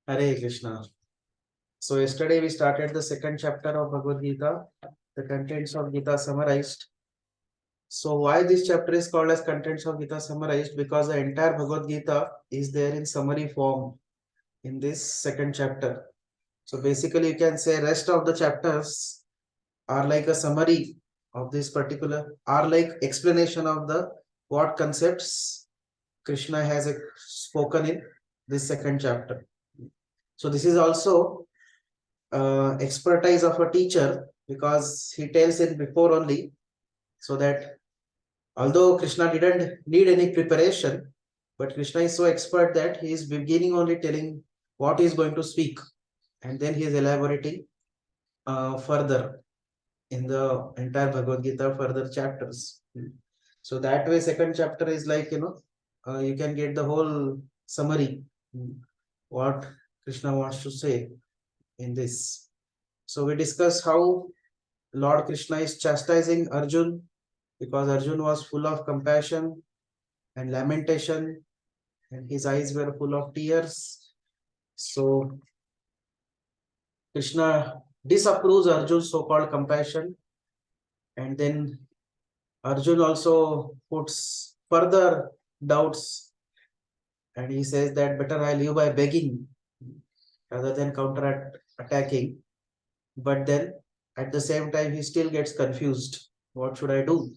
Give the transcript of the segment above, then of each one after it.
Hare Krishna. So yesterday we started the second chapter of Bhagavad Gita, the contents of Gita summarized. So why this chapter is called as contents of Gita summarized? Because the entire Bhagavad Gita is there in summary form in this second chapter. So basically you can say rest of the chapters are like a summary of this particular, are like explanation of the what concepts Krishna has spoken in this second chapter. So this is also expertise of a teacher, because he tells it before only, so that although Krishna didn't need any preparation, but Krishna is so expert that he is beginning only telling what he is going to speak, and then he is elaborating further in the entire Bhagavad Gita, further chapters. So that way second chapter is like, you can get the whole summary, what Krishna wants to say in this. So we discuss how Lord Krishna is chastising Arjun, because Arjun was full of compassion and lamentation, and his eyes were full of tears. So Krishna disapproves Arjun's so-called compassion, and then Arjun also puts further doubts, and he says that better I live by begging rather than counter attacking. But then at the same time he still gets confused. What should I do?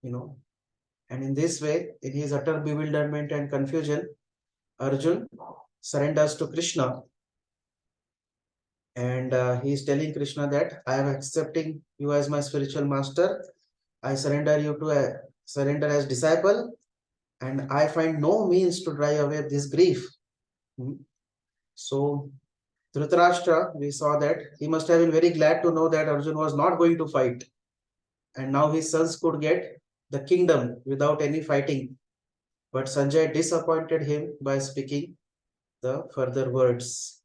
And in this way, in his utter bewilderment and confusion, Arjun surrenders to Krishna, and he is telling Krishna that I am accepting you as my spiritual master. I surrender you to surrender as disciple, and I find no means to drive away this grief. So Dhritarashtra, we saw that he must have been very glad to know that Arjun was not going to fight, and now his sons could get the kingdom without any fighting. But Sanjay disappointed him by speaking the further words.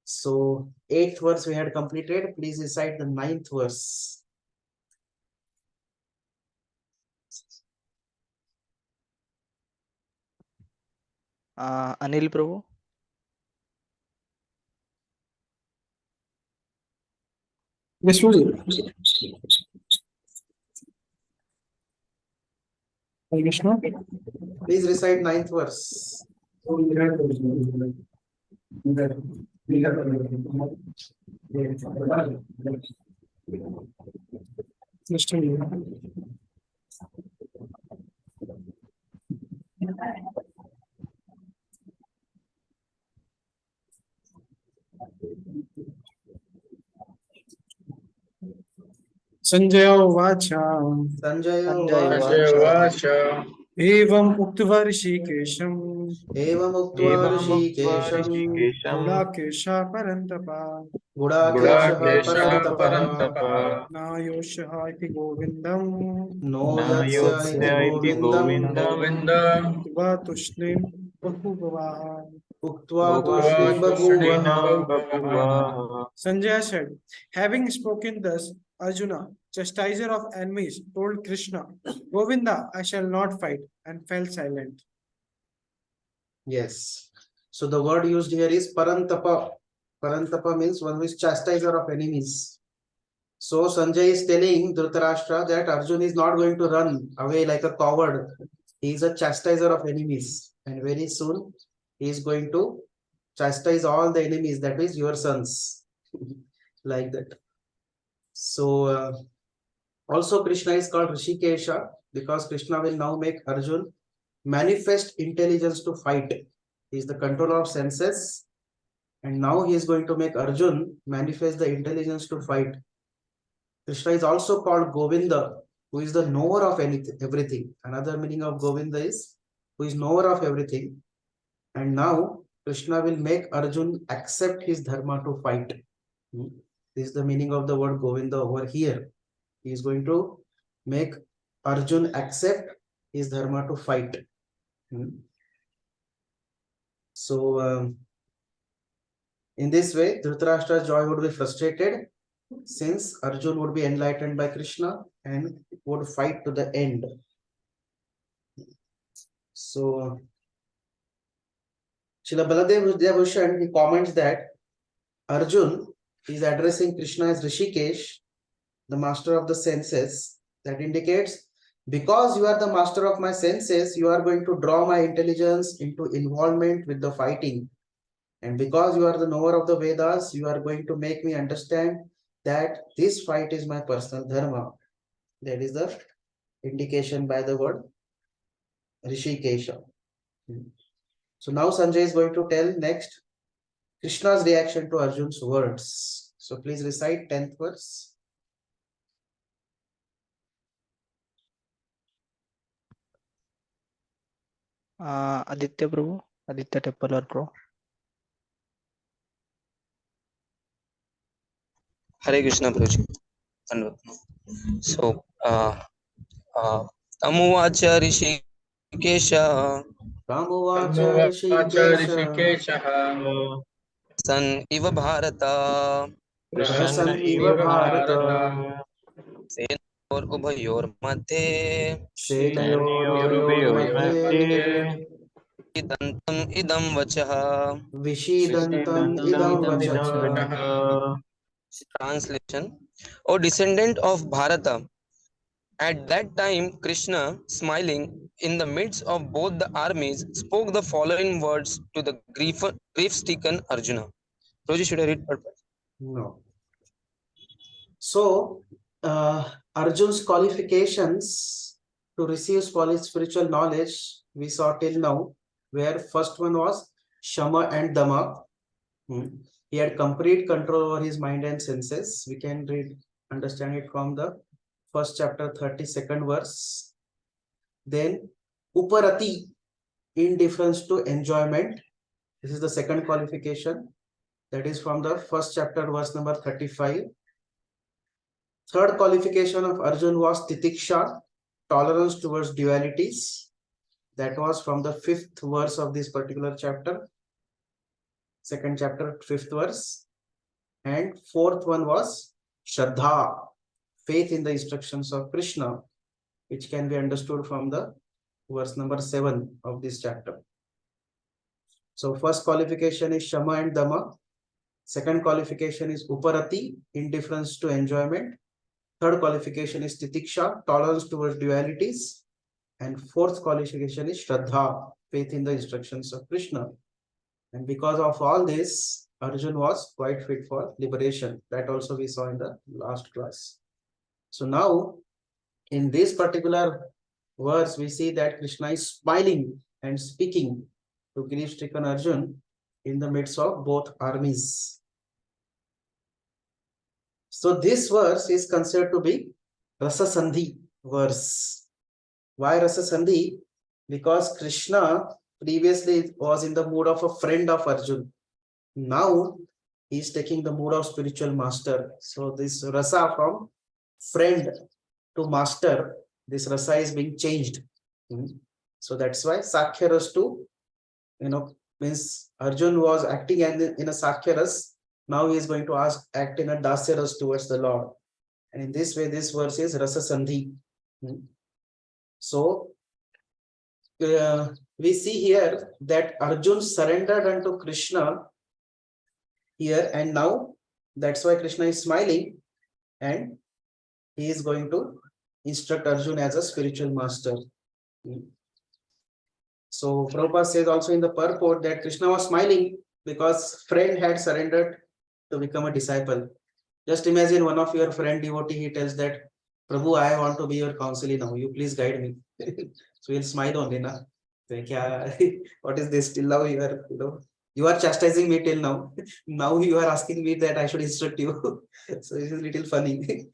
So 8th verse we had completed. Please recite the 9th verse. Anil Prabhu. Yes, Hare Krishna. Please recite 9th verse. Just a minute. Sanjay Vacha. Sanjay Sanjay Vacha. Evam Uktva Rishikesham. Evam uktva Rishikesham. Gudakesha Parantapa. Gudakesha Parantapa. Na Yosha iti Govindam. No yatsya iti Govindam. Uktva Tushnim Bahubhavaha. Uktva tushnim babhuvaha. Sanjay said, having spoken thus, Arjuna, chastiser of enemies, told Krishna, Govinda, I shall not fight, and fell silent. Yes. So the word used here is Parantapa. Parantapa means one who is chastiser of enemies. So Sanjay is telling Dhritarashtra that Arjun is not going to run away like a coward. He is a chastiser of enemies. And very soon he is going to chastise all the enemies, that is your sons. Like that. So also Krishna is called Rishikesha, because Krishna will now make Arjun manifest intelligence to fight. He is the controller of senses, and now he is going to make Arjun manifest the intelligence to fight. Krishna is also called Govinda, who is the knower of everything. Another meaning of Govinda is who is knower of everything. And now Krishna will make Arjun accept his dharma to fight. This is the meaning of the word Govinda over here. He is going to make Arjun accept his dharma to fight. So in this way, Dhritarashtra's joy would be frustrated, since Arjun would be enlightened by Krishna and would fight to the end. So Srila Baladev Bhushan, he comments that Arjun is addressing Krishna as Rishikesh, the master of the senses. That indicates, because you are the master of my senses, you are going to draw my intelligence into involvement with the fighting. And because you are the knower of the Vedas, you are going to make me understand that this fight is my personal dharma. That is the indication by the word Rishikesha. So now Sanjay is going to tell next Krishna's reaction to Arjun's words. So please recite 10th verse. Aditya Prabhu, Aditya Teppalar Pro. Hare Krishna Prabhuji. So, Tamuvacha Rishikesha Ramuvacha Rishikesha San Iva Bharata Prasan Iva Bharata Senayor Ubhayor Madhe Senayor Ubayor Madhye Idantam Idam Vachaha. Vishidantam Idam Vachaha. Translation: O descendant of Bharata, at that time Krishna, smiling in the midst of both the armies, spoke the following words to the grief-stricken Arjuna. Roji, should I read purpose? No. So, Arjun's qualifications to receive spiritual knowledge we saw till now, where first one was Shama and Dama. He had complete control over his mind and senses. We can understand it from the first chapter, 32nd verse. Then Uparati, indifference to enjoyment. This is the second qualification. That is from the first chapter, verse number 35. Third qualification of Arjun was Titiksha, tolerance towards dualities. That was from the 5th verse of this particular chapter. Second chapter, 5th verse. And fourth one was Shraddha, faith in the instructions of Krishna, which can be understood from the verse number 7 of this chapter. So first qualification is Shama and Dama. Second qualification is Uparati, indifference to enjoyment. Third qualification is Titiksha, tolerance towards dualities. And fourth qualification is Shraddha, faith in the instructions of Krishna. And because of all this, Arjun was quite fit for liberation. That also we saw in the last class. So now, in this particular verse, we see that Krishna is smiling and speaking to grief-stricken Arjun in the midst of both armies. So this verse is considered to be Rasa Sandhi verse. Why Rasa Sandhi? Because Krishna previously was in the mood of a friend of Arjun. Now he is taking the mood of spiritual master. So this Rasa from friend to master, this Rasa is being changed. So that's why Sakhya Ras to, means Arjun was acting in a Sakhya Ras. Now he is going to act in a Dasya Ras towards the Lord. And in this way, this verse is Rasa Sandhi. So we see here that Arjun surrendered unto Krishna here, and now that's why Krishna is smiling and he is going to instruct Arjun as a spiritual master. So Prabhupada says also in the purport that Krishna was smiling because friend had surrendered to become a disciple. Just imagine one of your friend devotee, he tells that, Prabhu, I want to be your counselor now, you please guide me. So he'll smile only, na? What is this? Till now you are chastising me till now. Now you are asking me that I should instruct you. So it is a little funny.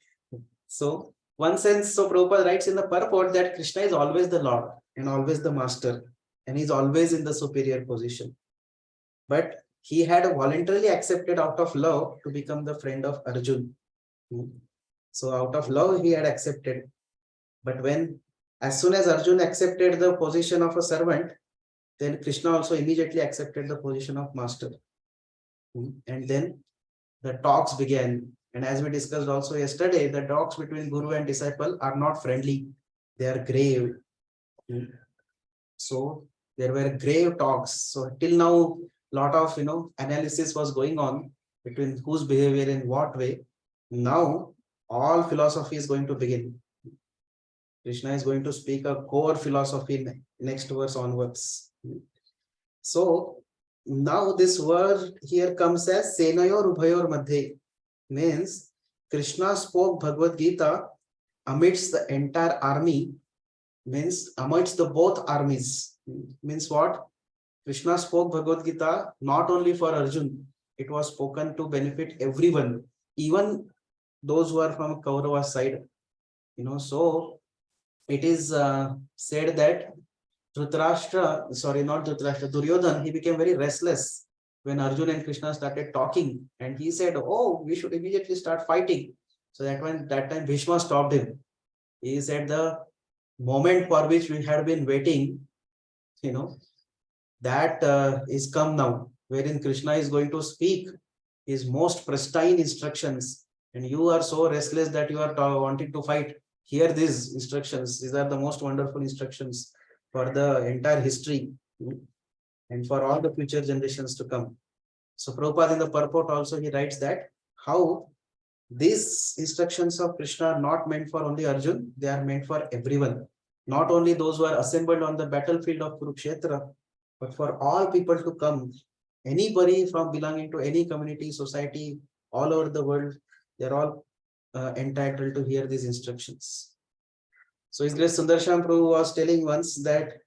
So one sense, so Prabhupada writes in the purport that Krishna is always the Lord and always the master, and he is always in the superior position. But he had voluntarily accepted out of love to become the friend of Arjun. So out of love he had accepted. But as soon as Arjun accepted the position of a servant, then Krishna also immediately accepted the position of master. And then the talks began. And as we discussed also yesterday, the talks between Guru and disciple are not friendly. They are grave. So There were grave talks. So till now, lot of analysis was going on between whose behavior in what way. Now all philosophy is going to begin. Krishna is going to speak a core philosophy in next verse onwards. So now this word here comes as Senayor Ubhayor Madhye, means Krishna spoke Bhagavad Gita amidst the entire army, means amidst the both armies. Means what? Krishna spoke Bhagavad Gita not only for Arjun, it was spoken to benefit everyone, even those who are from Kaurava side. So it is said that Dhritarashtra, sorry, not Dhritarashtra, Duryodhan, he became very restless when Arjun and Krishna started talking, and he said, "Oh, we should immediately start fighting." So that time Bhishma stopped him. He said, "The moment for which we had been waiting, that is come now, wherein Krishna is going to speak his most pristine instructions, and you are so restless that you are wanting to fight. Hear these instructions. These are the most wonderful instructions for the entire history and for all the future generations to come." So Prabhupada in the purport also he writes that how these instructions of Krishna are not meant for only Arjun, they are meant for everyone. Not only those who are assembled on the battlefield of Kurukshetra, but for all people to come. Anybody from belonging to any community, society, all over the world, they're all entitled to hear these instructions. So His Grace Sundarsham Prabhu was telling once that,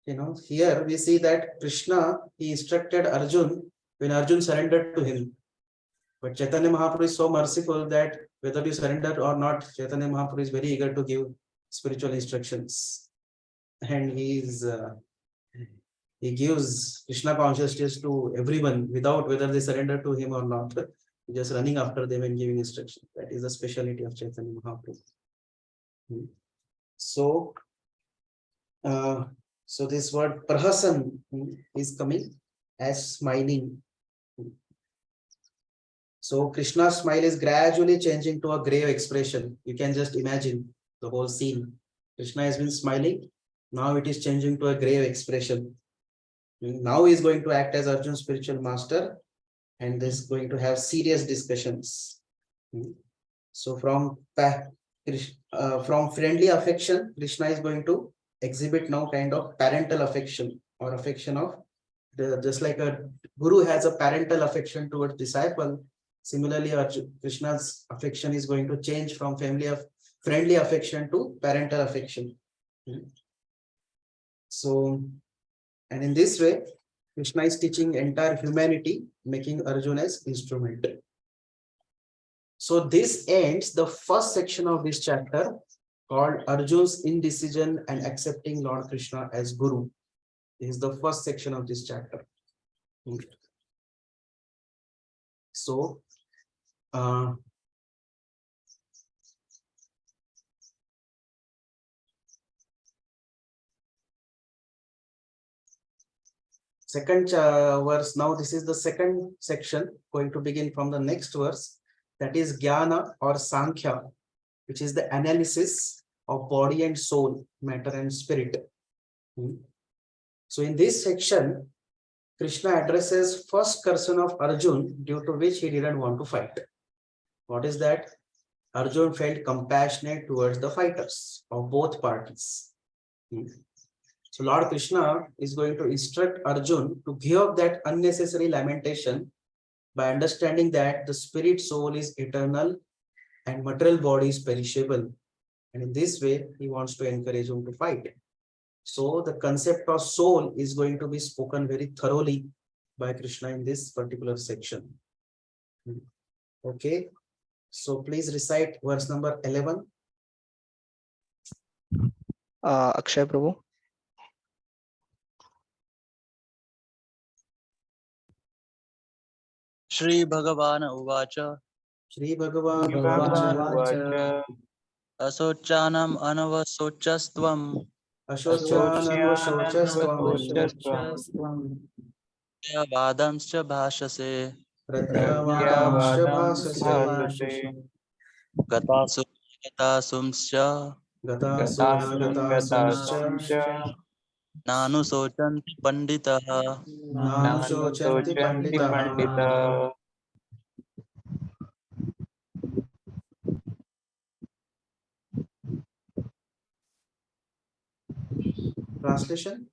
here we see that Krishna, he instructed Arjun when Arjun surrendered to him. But Chaitanya Mahaprabhu is so merciful that whether you surrender or not, Chaitanya Mahaprabhu is very eager to give spiritual instructions. And he gives Krishna consciousness to everyone without whether they surrender to him or not. Just running after them and giving instruction. That is the speciality of Chaitanya Mahaprabhu. So this word prahasan is coming as smiling. So Krishna's smile is gradually changing to a grave expression. You can just imagine the whole scene. Krishna has been smiling. Now it is changing to a grave expression. Now he is going to act as Arjun's spiritual master, and this is going to have serious discussions. So from friendly affection, Krishna is going to exhibit now kind of parental affection, or affection of just like a guru has a parental affection towards disciple. Similarly, Krishna's affection is going to change from friendly affection to parental affection. So, and in this way, Krishna is teaching entire humanity, making Arjuna as instrument. So this ends the first section of this chapter called Arjun's indecision and accepting Lord Krishna as Guru. This is the first section of this chapter. So, second verse. Now this is the second section, going to begin from the next verse, that is Jnana or Sankhya, which is the analysis of body and soul, matter and spirit. So in this section, Krishna addresses first concern of Arjun, due to which he didn't want to fight. What is that? Arjun felt compassionate towards the fighters of both parties. So Lord Krishna is going to instruct Arjun to give up that unnecessary lamentation by understanding that the spirit soul is eternal and material body is perishable. And in this way, he wants to encourage him to fight. So the concept of soul is going to be spoken very thoroughly by Krishna in this particular section. Okay. So please recite verse number 11. Akshay Prabhu. Shri Bhagavana Uvacha Shri Bhagavan Asochanam Anavasochastvam Ashochananvashocastvam Vadamscha Bhashase Pratyavadamscha Gatasumscha Gatasumscha Nanu sochanti panditaha. Nanu shochanti Shochanti panditaha. Pandita. Translation?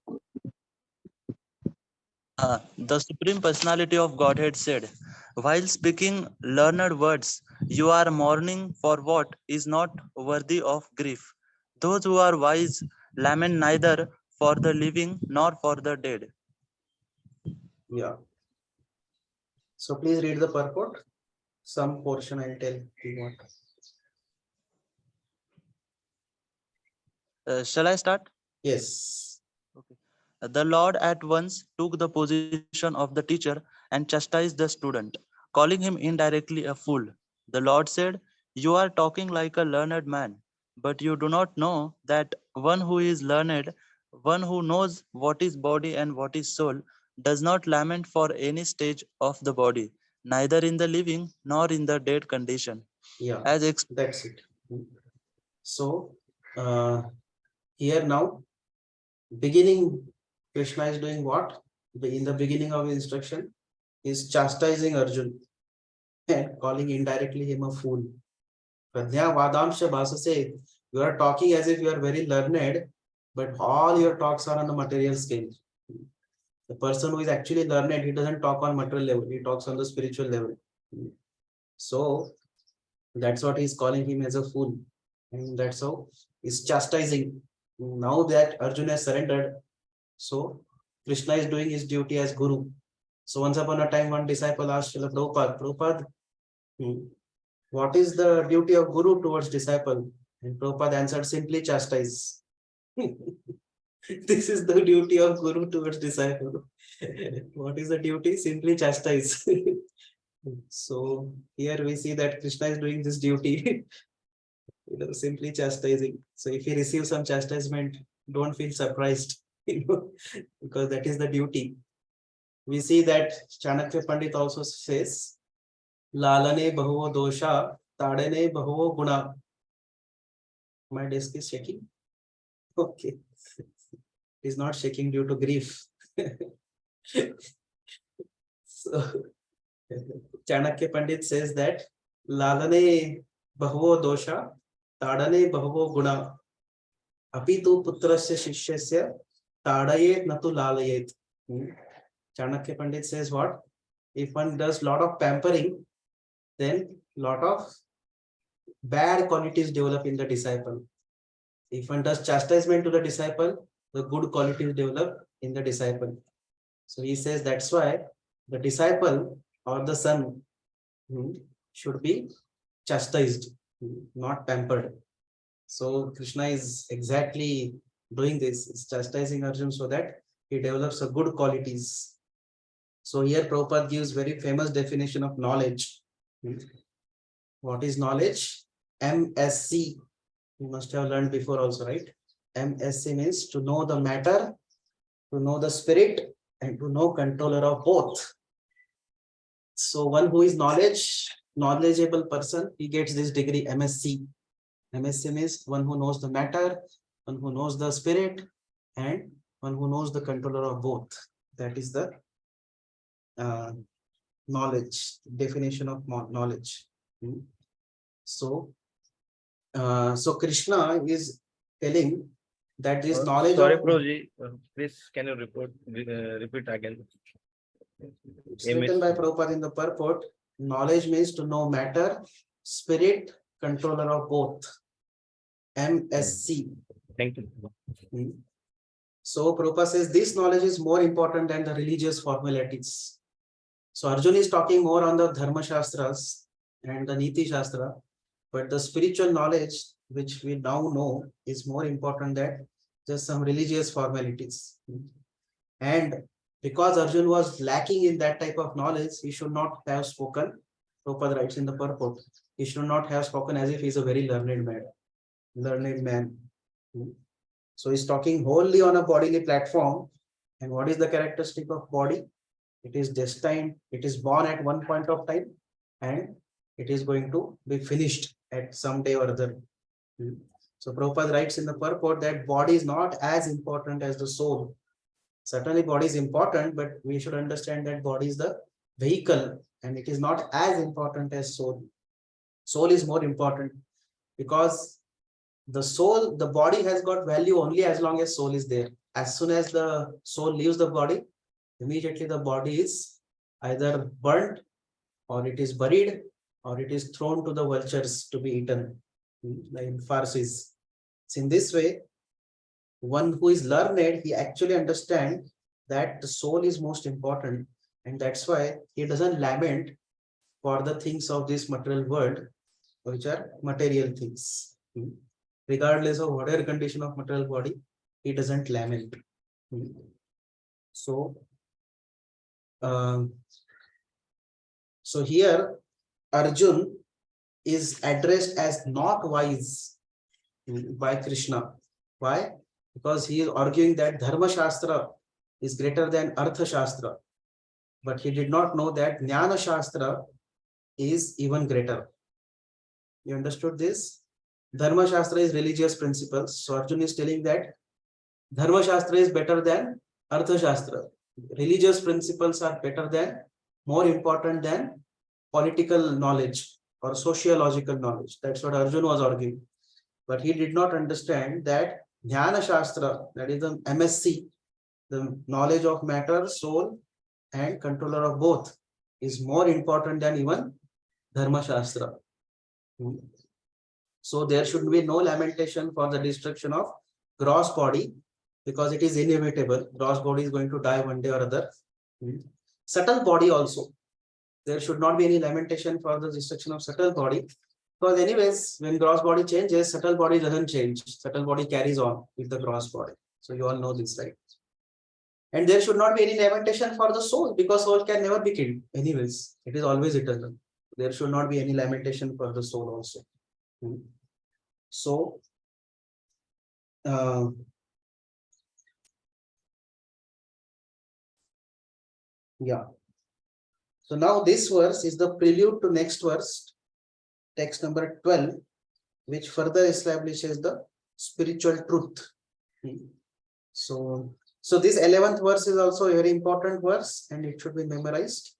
The Supreme Personality of Godhead said, while speaking learned words, you are mourning for what is not worthy of grief. Those who are wise lament neither for the living nor for the dead. Yeah. So please read the purport. Some portion I'll tell you what. Shall I start? Yes. Okay. The Lord at once took the position of the teacher and chastised the student, calling him indirectly a fool. The Lord said, you are talking like a learned man, but you do not know that one who is learned, one who knows what is body and what is soul, does not lament for any stage of the body, neither in the living nor in the dead condition. Yeah. As That's it. So here now, beginning, Krishna is doing what? In the beginning of his instruction, is chastising Arjun and calling indirectly him a fool. Pradnya Vadamsha Bhasase, you are talking as if you are very learned, but all your talks are on the material scale. The person who is actually learned, he doesn't talk on material level, he talks on the spiritual level. So that's what he's calling him as a fool. And that's how he's chastising. Now that Arjuna has surrendered, so Krishna is doing his duty as Guru. So once upon a time, one disciple asked Srila Prabhupada, Prabhupada, what is the duty of Guru towards disciple? And Prabhupada answered, simply chastise. This is the duty of Guru towards disciple. What is the duty? Simply chastise. So here we see that Krishna is doing this duty, simply chastising. So if he receives some chastisement, don't feel surprised, because that is the duty. We see that Chanakya Pandit also says, Lalane Bahuvo Dosha, Tadane Bahuvo Guna. My desk is shaking. Okay. It is not shaking due to grief. So Chanakya Pandit says that Lalane Bahuvo Dosha, Tadane Bahuvo Guna. Apitu Putrasya Shishyasya, Tadayet Natu Lalayet. Chanakya Pandit says what? If one does lot of pampering, then lot of bad qualities develop in the disciple. If one does chastisement to the disciple, the good qualities develop in the disciple. So he says that's why the disciple or the son should be chastised, not pampered. So Krishna is exactly doing this, is chastising Arjuna so that he develops a good qualities. So here Prabhupada gives very famous definition of knowledge. What is knowledge? MSc. You must have learned before also, right? MSc means to know the matter, to know the spirit, and to know controller of both. So one who is knowledgeable person, he gets this degree MSc. MSc means one who knows the matter, one who knows the spirit, and one who knows the controller of both. That is the knowledge, definition of knowledge. So Krishna is telling that this knowledge Sorry, of Prabhuji, please can you repeat again? it's written by Prabhupada in the purport. Knowledge means to know matter, spirit, controller of both. MSc. Thank you. So Prabhupada says this knowledge is more important than the religious formalities. So Arjuna is talking more on the Dharma Shastras and the Niti Shastra, but the spiritual knowledge which we now know is more important than just some religious formalities. And because Arjuna was lacking in that type of knowledge, he should not have spoken. Prabhupada writes in the purport, he should not have spoken as if he is a very learned man. So he's talking wholly on a bodily platform. And what is the characteristic of body? It is destined, it is born at one point of time, and it is going to be finished at some day or other. So Prabhupada writes in the purport that body is not as important as the soul. Certainly body is important, but we should understand that body is the vehicle and it is not as important as soul. Soul is more important because the soul, the body has got value only as long as soul is there. As soon as the soul leaves the body, immediately the body is either burnt or it is buried or it is thrown to the vultures to be eaten in Farsis. So in this way, one who is learned, he actually understands that the soul is most important, and that's why he doesn't lament for the things of this material world, which are material things. Regardless of whatever condition of material body, he doesn't lament. So here Arjun is addressed as not wise by Krishna. Why? Because he is arguing that Dharma Shastra is greater than Artha Shastra. But he did not know that Jnana Shastra is even greater. You understood this? Dharma Shastra is religious principles. So Arjun is telling that Dharma Shastra is better than Artha Shastra. Religious principles are better than, more important than political knowledge or sociological knowledge. That's what Arjun was arguing. But he did not understand that Jnana Shastra, that is the MSc, the knowledge of matter, soul, and controller of both, is more important than even Dharma Shastra. So there should be no lamentation for the destruction of gross body, because it is inevitable. Gross body is going to die one day or other. Subtle body also, there should not be any lamentation for the destruction of subtle body, because anyways, when gross body changes, subtle body doesn't change. Subtle body carries on with the gross body. So you all know this, right? And there should not be any lamentation for the soul, because soul can never be killed. Anyways, it is always eternal. There should not be any lamentation for the soul also. So, yeah. So now this verse is the prelude to next verse, text number 12, which further establishes the spiritual truth. So this 11th verse is also a very important verse and it should be memorized.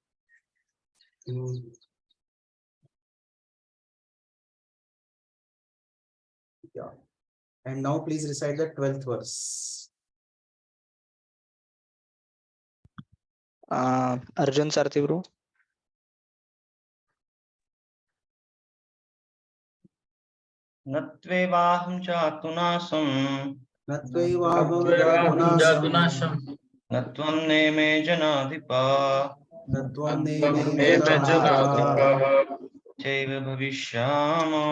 Yeah. And now please recite the 12th verse. Arjun Sarthi bro. नत्वेवाहं चातुनासं नत्वैवाहं जातुनाशं नत्वं नेमे जनाधिपा नत्वं नेमे नेमे जनाधिपः चैव भविष्यामः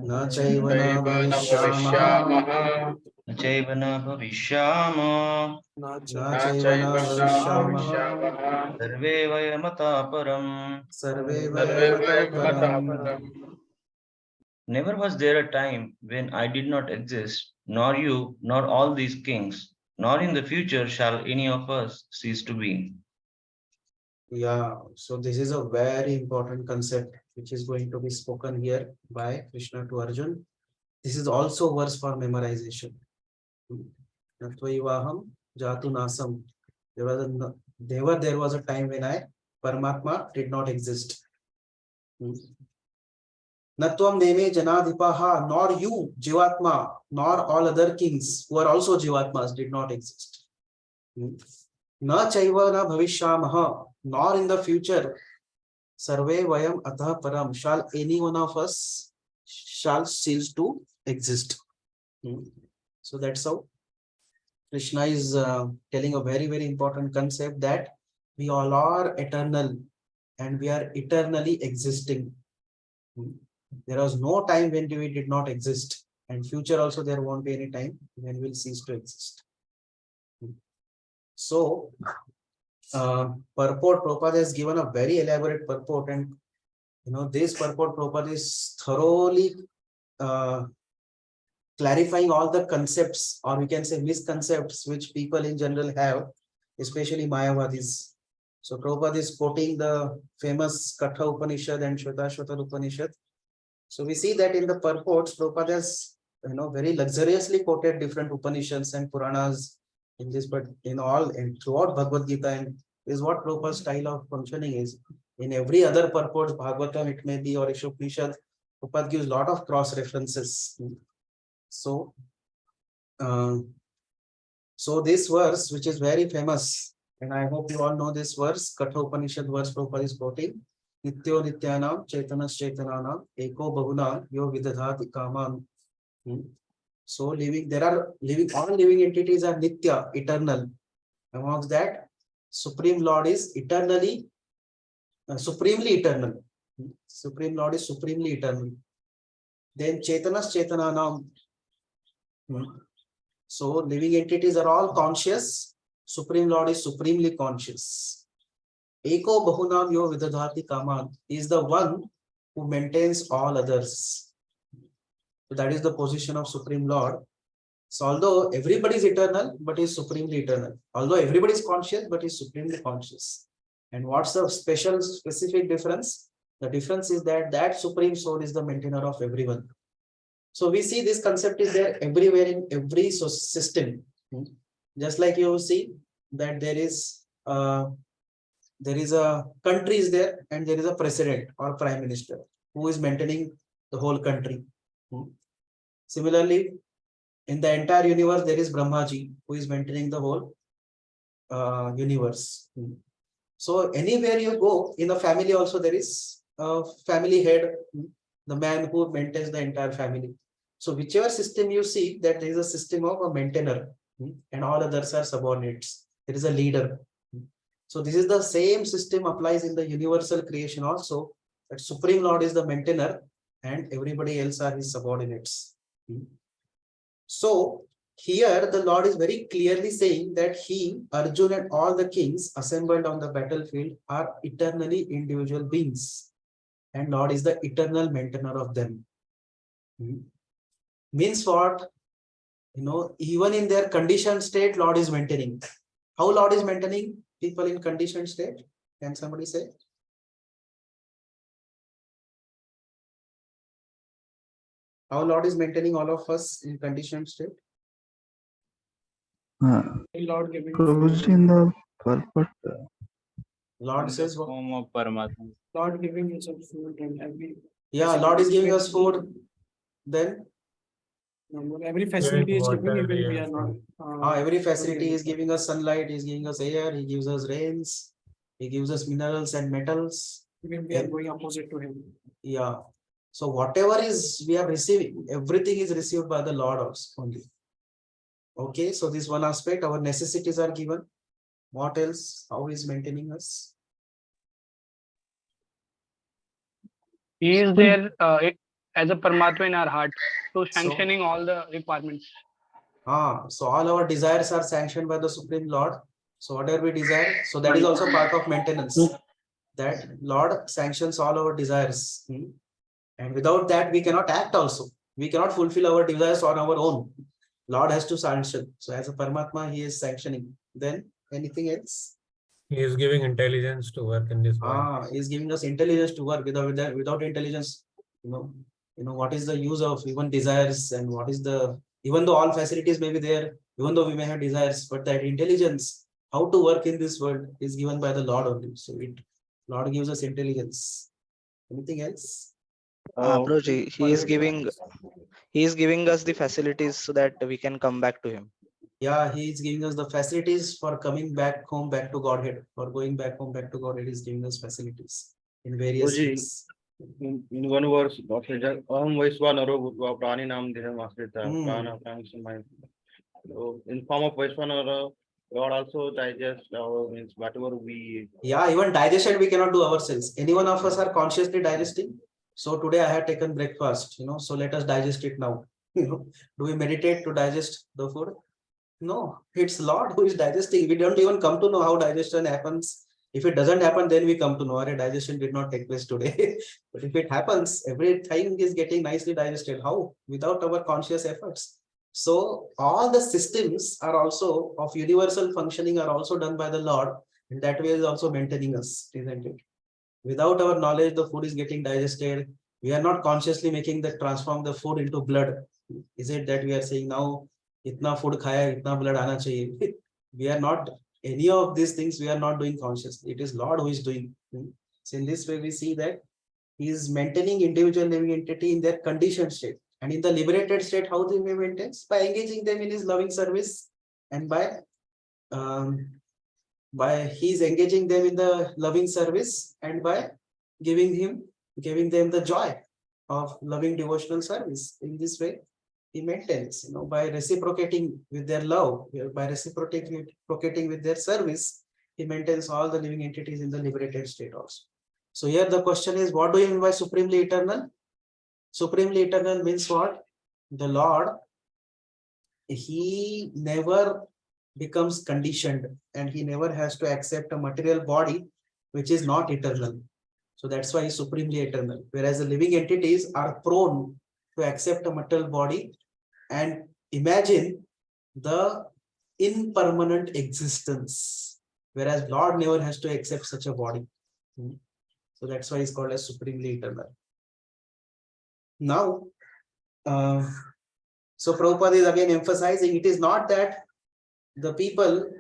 न चैव न भविष्यामः न चैव न भविष्यामः न चैव न भविष्यामः सर्वे वयमतः परम् सर्वे वयमतः परम्. Never was there a time when I did not exist, nor you, nor all these kings, nor in the future shall any of us cease to be. Yeah, so this is a very important concept which is going to be spoken here by Krishna to Arjun. This is also verse for memorization. Natvaivaham jatu nasam. There was a time when Paramatma, did not exist. Natvam neme janadhipaha, nor you, Jivatma, nor all other kings who are also Jivatmas did not exist. Na chaiva na bhavishyamaha, nor in the future, sarve vayam atah param, shall any one of us shall cease to exist. So that's how Krishna is telling a very, very important concept, that we all are eternal and we are eternally existing. There was no time when we did not exist, and future also there won't be any time when we'll cease to exist. So, purport Prabhupada has given a very elaborate purport, and this purport Prabhupada is thoroughly clarifying all the concepts, or we can say misconceptions, which people in general have, especially Mayavadis. So Prabhupada is quoting the famous Katha Upanishad and Shvetashvatar Upanishad. So we see that in the purports, Prabhupada has very luxuriously quoted different Upanishads and Puranas in this, but in all and throughout Bhagavad Gita, and is what Prabhupada's style of functioning is. In every other purport, Bhagavatam it may be, or Ishopanishad, Prabhupada gives a lot of cross references. So, so this verse, which is very famous, and I hope you all know this verse, Katha Upanishad verse Prabhupada is quoting, Nityo Nityanam Chaitanas Chaitananam Eko Bahuna Yo Vidadhati Kaman. So all living entities are Nitya, eternal. Amongst that, Supreme Lord is eternally, supremely eternal. Supreme Lord is supremely eternal. Then Chaitanas Chaitananam. So living entities are all conscious. Supreme Lord is supremely conscious. Eko Bahunam Yo Vidadhati Kaman is the one who maintains all others. So that is the position of Supreme Lord. So although everybody is eternal, but is supremely eternal. Although everybody is conscious, but is supremely conscious. And what's the specific difference? The difference is that that Supreme Soul is the maintainer of everyone. So we see this concept is there everywhere in every system. Just like you see that there is a country is there and there is a president or prime minister who is maintaining the whole country. Similarly, in the entire universe, there is Brahmaji who is maintaining the whole universe. So anywhere you go in the family also there is a family head, the man who maintains the entire family. So whichever system you see, that there is a system of a maintainer and all others are subordinates. There is a leader. So this is the same system applies in the universal creation also, that Supreme Lord is the maintainer and everybody else are his subordinates. So here the Lord is very clearly saying that he, Arjuna and all the kings assembled on the battlefield are eternally individual beings. And Lord is the eternal maintainer of them. Means what? Even in their conditioned state, Lord is maintaining. How Lord is maintaining people in conditioned state? Can somebody say? How Lord is maintaining all of us in conditioned state? Lord giving Prabhuji in the purport. Lord says what? Form of Paramatma. Lord giving us food and every. Yeah, Lord is giving us food. Then Every facility is giving, even we are not. every facility is giving us sunlight, is giving us air, he gives us rains, he gives us minerals and metals. Even we are going opposite to him. Yeah. So whatever is we are receiving, everything is received by the Lord also only. Okay, so this one aspect, our necessities are given. What else? How is maintaining us? He is there as a Paramatma in our heart, so sanctioning all the requirements. So all our desires are sanctioned by the Supreme Lord. So whatever we desire, so that is also part of maintenance. That Lord sanctions all our desires. And without that, we cannot act also. We cannot fulfill our desires on our own. Lord has to sanction. So as a Paramatma, he is sanctioning. Then anything else? He is giving intelligence to work in this world. He is giving us intelligence to work. Without intelligence, what is the use of even desires, and what is the, even though all facilities may be there, even though we may have desires, but that intelligence, how to work in this world is given by the Lord only. So Lord gives us intelligence. Anything else? Prabhuji, he is giving us the facilities so that we can come back to him. Yeah, he is giving us the facilities for coming back home, back to Godhead. For going back home, back to Godhead, is giving us facilities in various ways. In one verse, God says, Aham Vaishwanaro Bhutva Prani Nam Deham Asrita Prana Pranam. So in form of Vaishwanara, God also digests our means whatever we. Yeah, even digestion we cannot do ourselves. Any one of us are consciously digesting. So today I have taken breakfast, so let us digest it now. Do we meditate to digest the food? No, it's Lord who is digesting. We don't even come to know how digestion happens. If it doesn't happen, then we come to know our digestion did not take place today. But if it happens, everything is getting nicely digested. How? Without our conscious efforts. So all the systems are also of universal functioning are also done by the Lord. And that way is also maintaining us, isn't it? Without our knowledge, the food is getting digested. We are not consciously making transform the food into blood. Is it that we are saying now, itna food khaya, itna blood aana chahiye? We are not, any of these things we are not doing consciously. It is Lord who is doing. So in this way, we see that he is maintaining individual living entity in their conditioned state. And in the liberated state, how they may maintain? By engaging them in his loving service, and by he is engaging them in the loving service, and by giving them the joy of loving devotional service. In this way, he maintains, by reciprocating with their love, by reciprocating with their service, he maintains all the living entities in the liberated state also. So here the question is, what do you mean by supremely eternal? Supremely eternal means what? The Lord, he never becomes conditioned, and he never has to accept a material body which is not eternal. So that's why he's supremely eternal. Whereas the living entities are prone to accept a material body and imagine the impermanent existence, whereas Lord never has to accept such a body. So that's why he's called as supremely eternal. Now, so Prabhupada is again emphasizing, it is not that the people,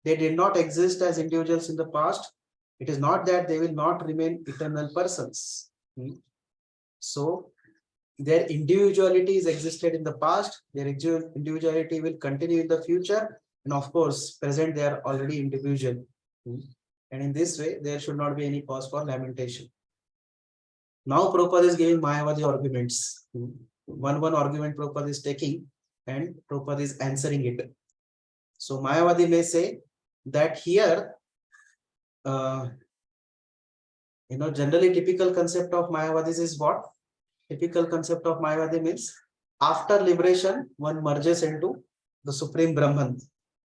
they did not exist as individuals in the past. It is not that they will not remain eternal persons. So their individuality is existed in the past, their individuality will continue in the future, and of course, present they are already individual. And in this way, there should not be any cause for lamentation. Now Prabhupada is giving Mayavadi arguments. One argument Prabhupada is taking, and Prabhupada is answering it. So Mayavadi may say that here, generally typical concept of Mayavadis is what? Typical concept of Mayavadi means after liberation, one merges into the Supreme Brahman.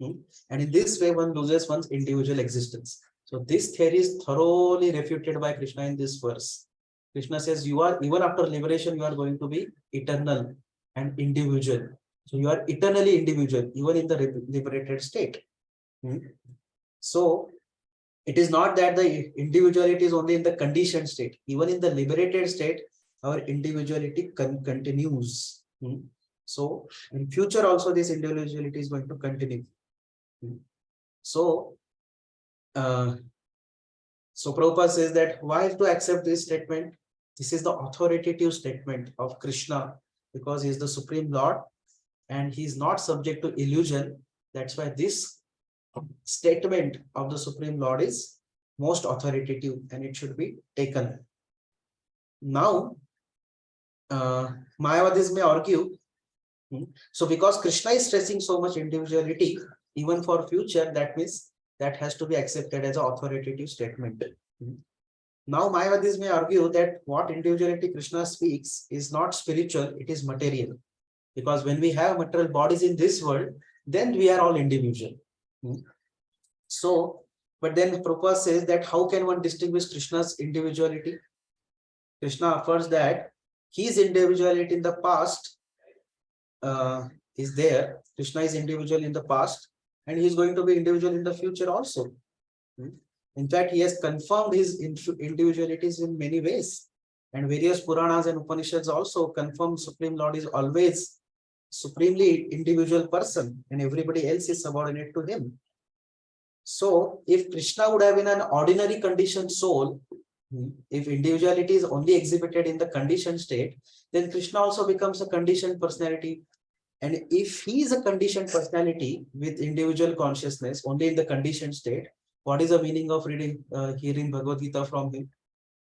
And in this way, one loses one's individual existence. So this theory is thoroughly refuted by Krishna in this verse. Krishna says, you are, even after liberation, you are going to be eternal and individual. So you are eternally individual, even in the liberated state. So it is not that the individuality is only in the conditioned state. Even in the liberated state, our individuality continues. So in future also, this individuality is going to continue. So Prabhupada says that why to accept this statement? This is the authoritative statement of Krishna, because he is the Supreme Lord and he is not subject to illusion. That's why this statement of the Supreme Lord is most authoritative and it should be taken. Now, Mayavadis may argue, so because Krishna is stressing so much individuality, even for future, that means that has to be accepted as an authoritative statement. Now Mayavadis may argue that what individuality Krishna speaks is not spiritual, it is material. Because when we have material bodies in this world, then we are all individual. So, but then Prabhupada says that how can one distinguish Krishna's individuality? Krishna affirms that his individuality in the past is there. Krishna is individual in the past and he is going to be individual in the future also. In fact, he has confirmed his individualities in many ways. And various Puranas and Upanishads also confirm Supreme Lord is always supremely individual person and everybody else is subordinate to him. So if Krishna would have been an ordinary conditioned soul, if individuality is only exhibited in the conditioned state, then Krishna also becomes a conditioned personality. And if he is a conditioned personality with individual consciousness only in the conditioned state, what is the meaning of hearing Bhagavad Gita from him?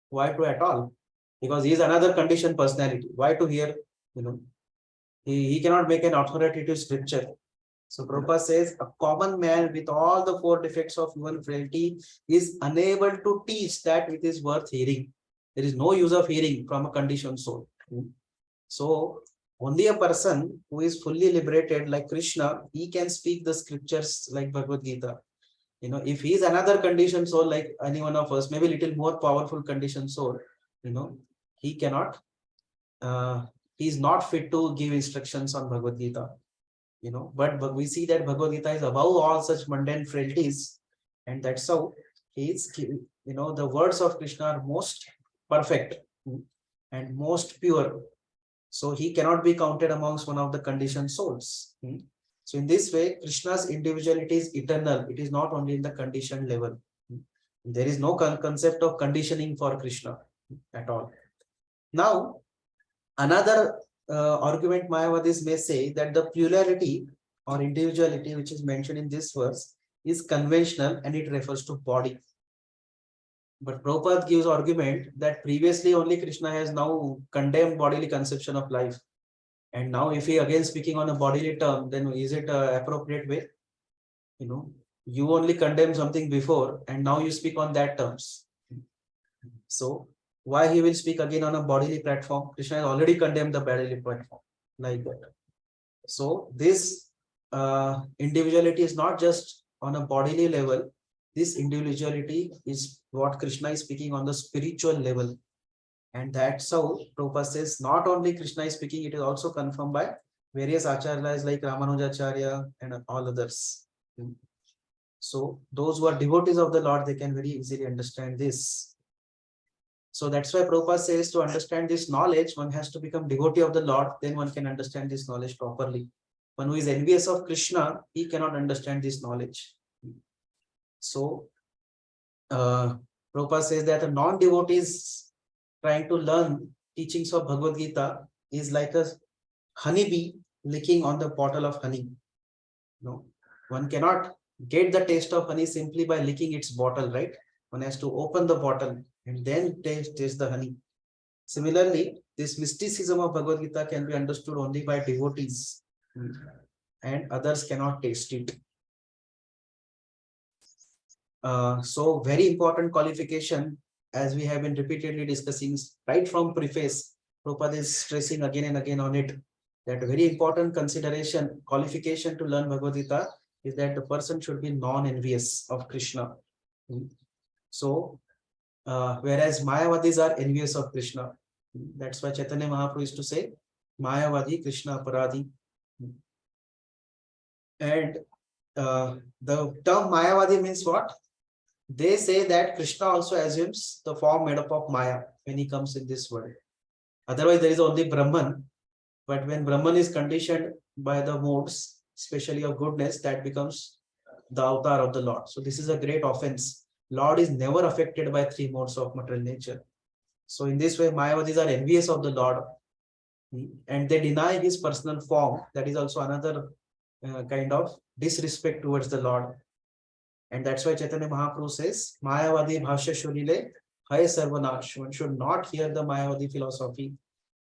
Why to at all? Because he is another conditioned personality. Why to hear? He cannot make an authoritative scripture. So Prabhupada says a common man with all the 4 defects of human frailty is unable to teach that it is worth hearing. There is no use of hearing from a conditioned soul. So only a person who is fully liberated like Krishna, he can speak the scriptures like Bhagavad Gita. If he is another conditioned soul like any one of us, maybe little more powerful conditioned soul, he cannot, he is not fit to give instructions on Bhagavad Gita. But we see that Bhagavad Gita is above all such mundane frailties, and that's how he is, the words of Krishna are most perfect and most pure. So he cannot be counted amongst one of the conditioned souls. So in this way, Krishna's individuality is eternal. It is not only in the conditioned level. There is no concept of conditioning for Krishna at all. Now, another argument Mayavadis may say that the plurality or individuality which is mentioned in this verse is conventional and it refers to body. But Prabhupada gives argument that previously only Krishna has now condemned bodily conception of life. And now if he again speaking on a bodily term, then is it an appropriate way? You only condemn something before and now you speak on that terms. So why he will speak again on a bodily platform? Krishna has already condemned the bodily platform like that. So this individuality is not just on a bodily level. This individuality is what Krishna is speaking on the spiritual level. And that's how Prabhupada says not only Krishna is speaking, it is also confirmed by various acharyas like Ramanujacharya and all others. So those who are devotees of the Lord, they can very easily understand this. So that's why Prabhupada says to understand this knowledge, one has to become devotee of the Lord, then one can understand this knowledge properly. One who is envious of Krishna, he cannot understand this knowledge. So Prabhupada says that a non-devotees trying to learn teachings of Bhagavad Gita is like a honeybee licking on the bottle of honey. No, one cannot get the taste of honey simply by licking its bottle, right? One has to open the bottle and then taste the honey. Similarly, this mysticism of Bhagavad Gita can be understood only by devotees and others cannot taste it. So very important qualification, as we have been repeatedly discussing right from preface, Prabhupada is stressing again and again on it, that very important consideration, qualification to learn Bhagavad Gita is that the person should be non-envious of Krishna. So, whereas Mayavadis are envious of Krishna. That's why Chaitanya Mahaprabhu used to say, Mayavadi Krishna Aparadhi. And the term Mayavadi means what? They say that Krishna also assumes the form made up of Maya when he comes in this world. Otherwise, there is only Brahman. But when Brahman is conditioned by the modes, especially of goodness, that becomes the avatar of the Lord. So this is a great offense. Lord is never affected by three modes of material nature. So in this way, Mayavadis are envious of the Lord and they deny his personal form. That is also another kind of disrespect towards the Lord. And that's why Chaitanya Mahaprabhu says, Mayavadi Bhashya Shunile Hai Sarvanash. One should not hear the Mayavadi philosophy.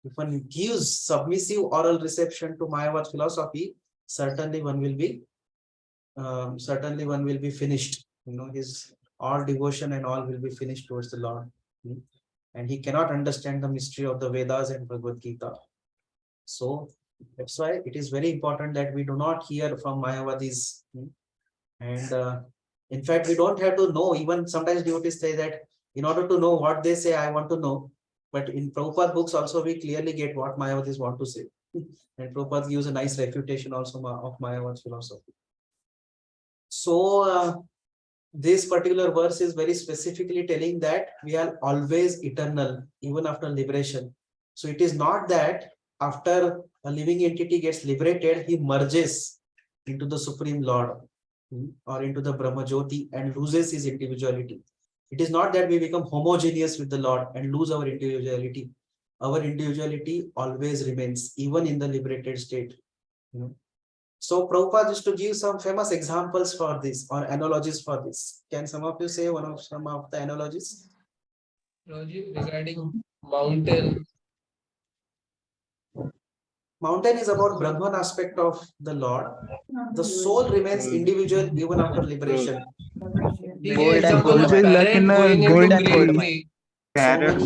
If one gives submissive oral reception to Mayavad philosophy, certainly one will be finished. His all devotion and all will be finished towards the Lord. And he cannot understand the mystery of the Vedas and Bhagavad Gita. So that's why it is very important that we do not hear from Mayavadis. And in fact, we don't have to know. Even sometimes devotees say that in order to know what they say, I want to know. But in Prabhupada books also, we clearly get what Mayavadis want to say. And Prabhupada gives a nice refutation also of Mayavad's philosophy. So this particular verse is very specifically telling that we are always eternal, even after liberation. So it is not that after a living entity gets liberated, he merges into the Supreme Lord or into the Brahma Jyoti and loses his individuality. It is not that we become homogeneous with the Lord and lose our individuality. Our individuality always remains, even in the liberated state. So Prabhupada used to give some famous examples for this or analogies for this. Can some of you say some of the analogies? Regarding mountain. Mountain is about Brahman aspect of the Lord. The soul remains individual even after liberation. Gold and gold mine. Gold and gold mine. Parrot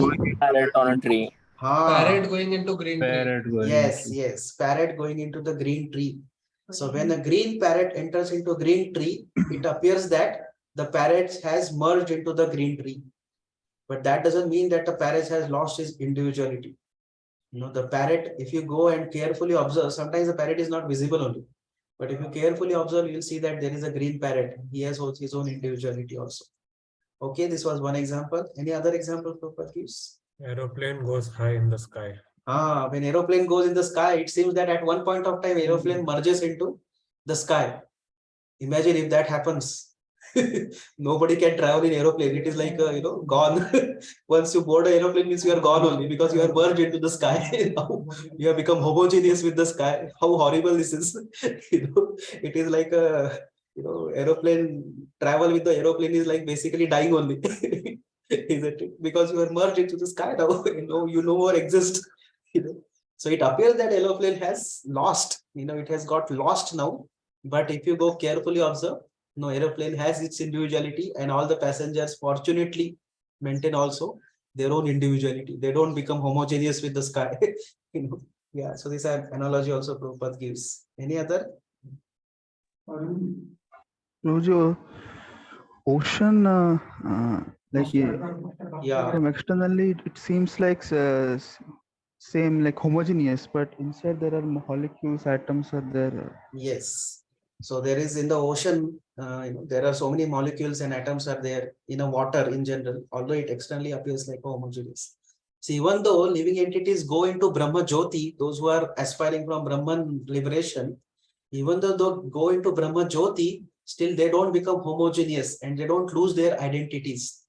On a tree. Parrot going into green tree. Yes. Parrot going into the green tree. So when a green parrot enters into green tree, it appears that the parrot has merged into the green tree. But that doesn't mean that the parrot has lost his individuality. The parrot, if you go and carefully observe, sometimes the parrot is not visible only. But if you carefully observe, you will see that there is a green parrot. He has also his own individuality also. Okay, this was one example. Any other example Prabhupada gives? Aeroplane goes high in the sky. When aeroplane goes in the sky, it seems that at one point of time, aeroplane merges into the sky. Imagine if that happens. Nobody can travel in aeroplane. It is like, gone. Once you board an aeroplane, means you are gone only because you are merged into the sky. You have become homogeneous with the sky. How horrible this is. It is like a, aeroplane travel with the aeroplane is like basically dying only. Isn't it? Because you are merged into the sky now. You no more exist. So it appears that aeroplane has lost. It has got lost now. But if you go carefully observe, no, aeroplane has its individuality, and all the passengers fortunately maintain also their own individuality. They don't become homogeneous with the sky. Yeah. So this analogy also Prabhupada gives. Any other? Rojo, ocean, Yeah. from externally it seems like same, like homogeneous, but inside there are molecules, atoms are there. Yes. So there is in the ocean, there are so many molecules and atoms are there in a water in general, although it externally appears like homogeneous. So even though living entities go into Brahma Jyoti, those who are aspiring from Brahman liberation, even though they go into Brahma Jyoti, still they don't become homogeneous and they don't lose their identities.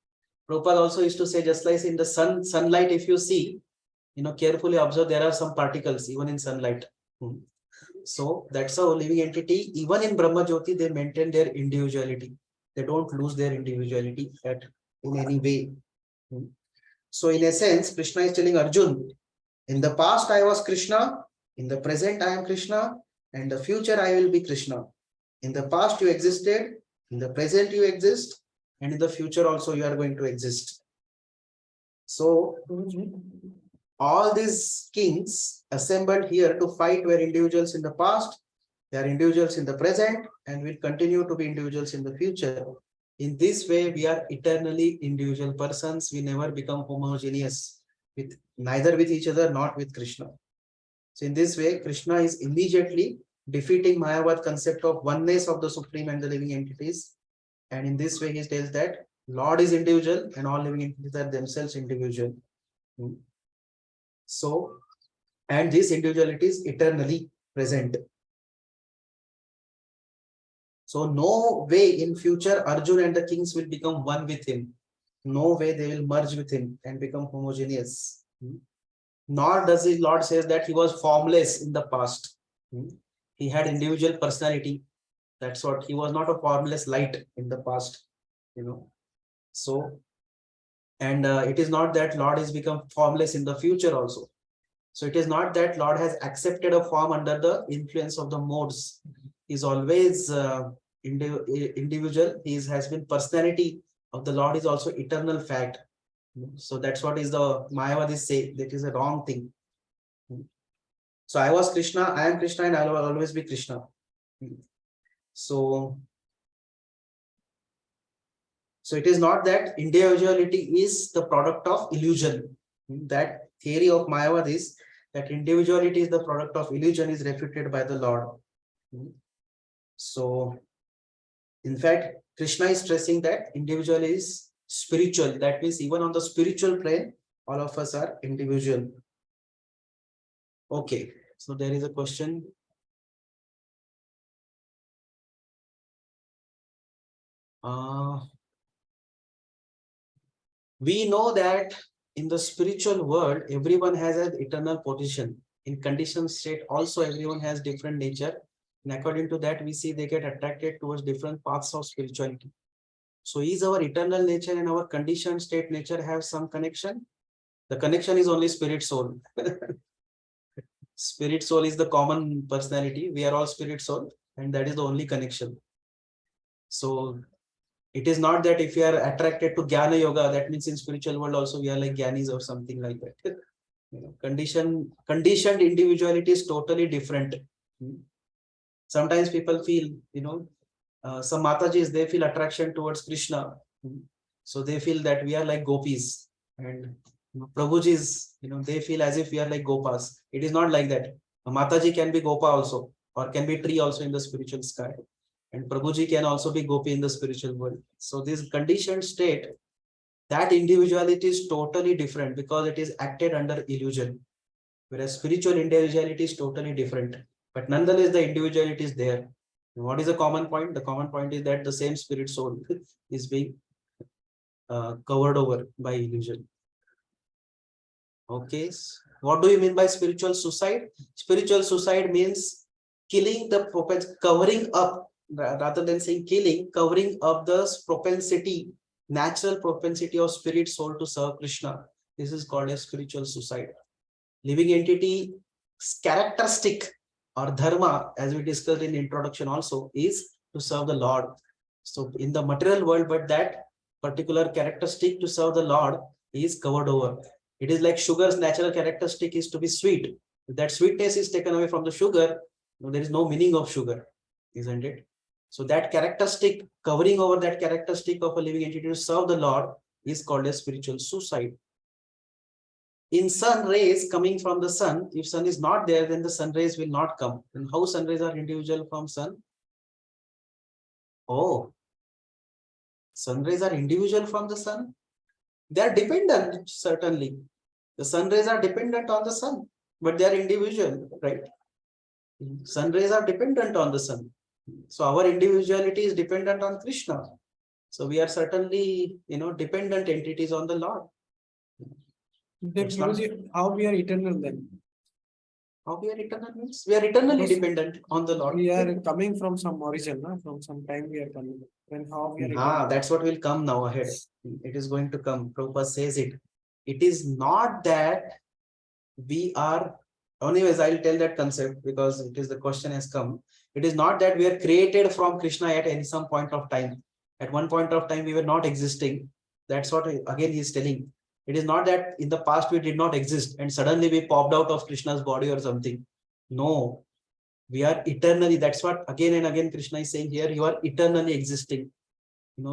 Prabhupada also used to say, just like in the sunlight, if you see, carefully observe, there are some particles even in sunlight. So that's how living entity, even in Brahma Jyoti, they maintain their individuality. They don't lose their individuality in any way. So in a sense, Krishna is telling Arjun, in the past I was Krishna, in the present I am Krishna, and the future I will be Krishna. In the past you existed, in the present you exist, and in the future also you are going to exist. So all these kings assembled here to fight were individuals in the past, they are individuals in the present, and will continue to be individuals in the future. In this way, we are eternally individual persons. We never become homogeneous with neither with each other, not with Krishna. So in this way, Krishna is immediately defeating Mayavad concept of oneness of the Supreme and the living entities. And in this way, he tells that Lord is individual and all living entities are themselves individual. So, and this individuality is eternally present. So no way in future Arjun and the kings will become one with him. No way they will merge with him and become homogeneous. Nor does the Lord says that he was formless in the past. He had individual personality. That's what, he was not a formless light in the past. So, and it is not that Lord has become formless in the future also. So it is not that Lord has accepted a form under the influence of the modes. He's always individual. He has been personality of the Lord is also eternal fact. So that's what is the Mayavadis say. That is a wrong thing. So I was Krishna, I am Krishna, and I will always be Krishna. So it is not that individuality is the product of illusion. That theory of Mayavadis, that individuality is the product of illusion, is refuted by the Lord. So, in fact, Krishna is stressing that individual is spiritual. That means even on the spiritual plane, all of us are individual. Okay, so there is a question. We know that in the spiritual world, everyone has an eternal position. In conditioned state, also everyone has different nature. And according to that, we see they get attracted towards different paths of spirituality. So is our eternal nature and our conditioned state nature have some connection? The connection is only spirit soul. Spirit soul is the common personality. We are all spirit soul, and that is the only connection. So it is not that if you are attracted to Jnana Yoga, that means in spiritual world also we are like Jnanis or something like that. Conditioned individuality is totally different. Sometimes people feel, some Matajis, they feel attraction towards Krishna. So they feel that we are like gopis, and Prabhujis, they feel as if we are like gopas. It is not like that. A Mataji can be gopa also, or can be tree also in the spiritual sky. And Prabhuji can also be gopi in the spiritual world. So this conditioned state, that individuality is totally different because it is acted under illusion. whereas spiritual individuality is totally different. But nonetheless, the individuality is there. What is the common point? The common point is that the same spirit soul is being covered over by illusion. Okay, what do you mean by spiritual suicide? Spiritual suicide means killing the covering up, rather than saying killing, covering up the propensity, natural propensity of spirit soul to serve Krishna. This is called a spiritual suicide. Living entity characteristic or dharma, as we discussed in introduction also, is to serve the Lord. So in the material world, but that particular characteristic to serve the Lord is covered over. It is like sugar's natural characteristic is to be sweet. If that sweetness is taken away from the sugar, there is no meaning of sugar, isn't it? So that characteristic, covering over that characteristic of a living entity to serve the Lord is called a spiritual suicide. In sun rays coming from the sun, if sun is not there, then the sun rays will not come. And how sun rays are individual from sun? Oh, sun rays are individual from the sun. They are dependent, certainly. The sun rays are dependent on the sun, but they are individual, right? Sun rays are dependent on the sun. So our individuality is dependent on Krishna. So we are certainly, dependent entities on the Lord. Then how we are eternal then? How we are eternal means we are eternally dependent on the Lord. We are coming from some origin, from some time we are coming. Then how we are eternal? That's what will come now ahead. It is going to come. Prabhupada says it. It is not that we are, anyways, I'll tell that concept because it is the question has come. It is not that we are created from Krishna at some point of time. At one point of time, we were not existing. That's what again he is telling. It is not that in the past we did not exist and suddenly we popped out of Krishna's body or something. No, we are eternally. That's what again and again Krishna is saying here. You are eternally existing.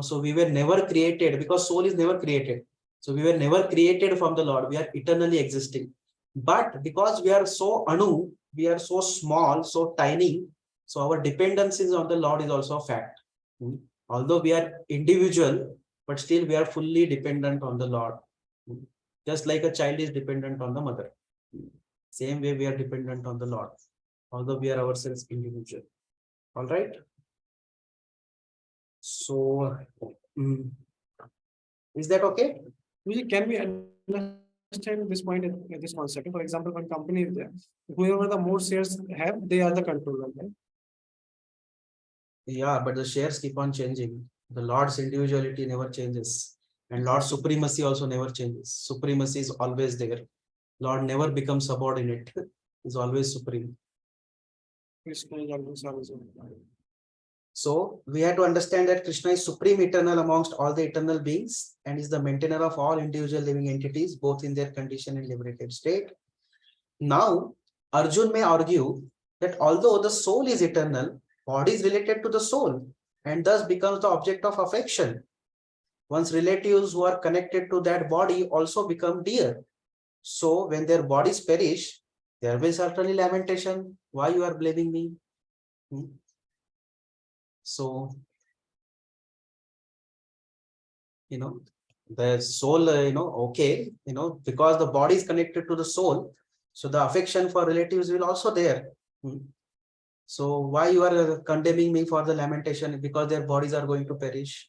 So we were never created because soul is never created. So we were never created from the Lord. We are eternally existing. But because we are so anu, we are so small, so tiny, so our dependencies on the Lord is also a fact. Although we are individual, but still we are fully dependent on the Lord. Just like a child is dependent on the mother. Same way we are dependent on the Lord, although we are ourselves individual. All right. So, is that okay? Can we understand this point, this concept? For example, when company is there, whoever the more shares have, they are the controller, right? Yeah, but the shares keep on changing. The Lord's individuality never changes. And Lord's supremacy also never changes. Supremacy is always there. Lord never becomes subordinate. He's always supreme. So we have to understand that Krishna is supreme eternal amongst all the eternal beings and is the maintainer of all individual living entities, both in their condition and liberated state. Now, Arjun may argue that although the soul is eternal, body is related to the soul and thus becomes the object of affection. One's relatives who are connected to that body also become dear. So when their bodies perish, there will certainly lamentation. Why you are blaming me? So, the soul, okay, because the body is connected to the soul, so the affection for relatives will also there. So why you are condemning me for the lamentation? Because their bodies are going to perish.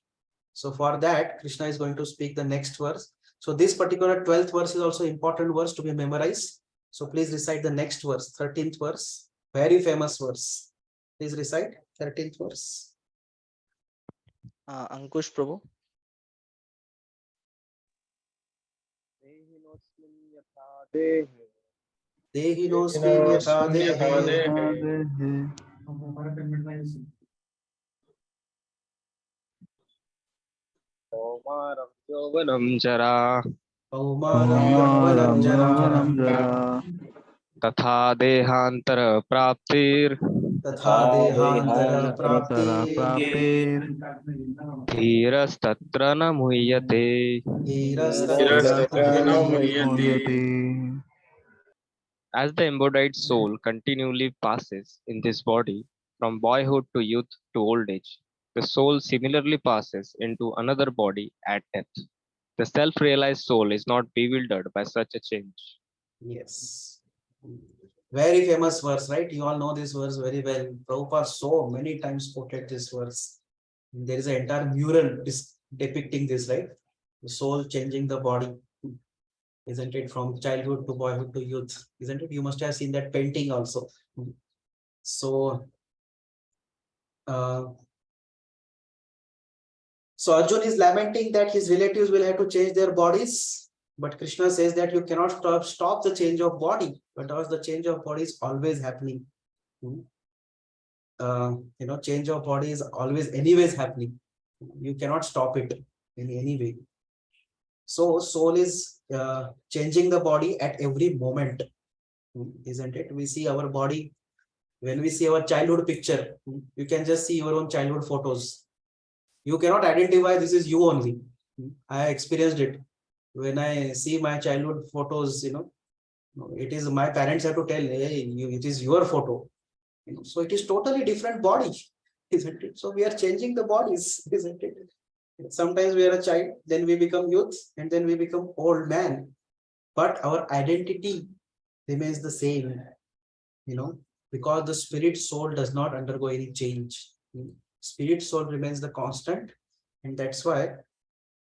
So for that, Krishna is going to speak the next verse. So this particular 12th verse is also important verse to be memorized. So please recite the next verse, 13th verse, very famous verse. Please recite 13th verse. Ankush Prabhu. Dehinosmin yatha dehe. Kaumaram yauvanam jara. Kaumaram yauvanam jara. तथा देहांतर प्राप्तिर तथा देहांतर प्राप्तिर धीरस्तत्र न मुह्यते. As the embodied soul continually passes in this body from boyhood to youth to old age, the soul similarly passes into another body at death. The self-realized soul is not bewildered by such a change. Yes. Very famous verse, right? You all know this verse very well. Prabhupada so many times quoted this verse. There is an entire mural depicting this, right? The soul changing the body, isn't it? From childhood to boyhood to youth, isn't it? You must have seen that painting also. So, so Arjun is lamenting that his relatives will have to change their bodies, but Krishna says that you cannot stop the change of body, because the change of body is always happening. Change of body is always anyways happening. You cannot stop it in any way. So soul is changing the body at every moment, isn't it? We see our body when we see our childhood picture. You can just see your own childhood photos. You cannot identify this is you only. I experienced it when I see my childhood photos. It is my parents have to tell, hey, it is your photo. So it is totally different body, isn't it? So we are changing the bodies, isn't it? Sometimes we are a child, then we become youth, and then we become old man. But our identity remains the same, because the spirit soul does not undergo any change. Spirit soul remains the constant, and that's why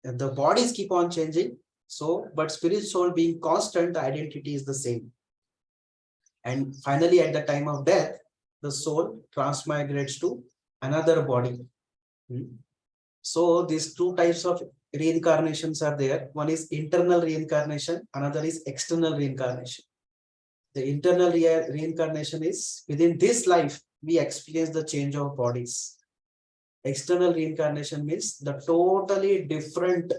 the bodies keep on changing. So, but spirit soul being constant, the identity is the same. And finally, at the time of death, the soul transmigrates to another body. So these two types of reincarnations are there. One is internal reincarnation, another is external reincarnation. The internal reincarnation is within this life, we experience the change of bodies. External reincarnation means the totally different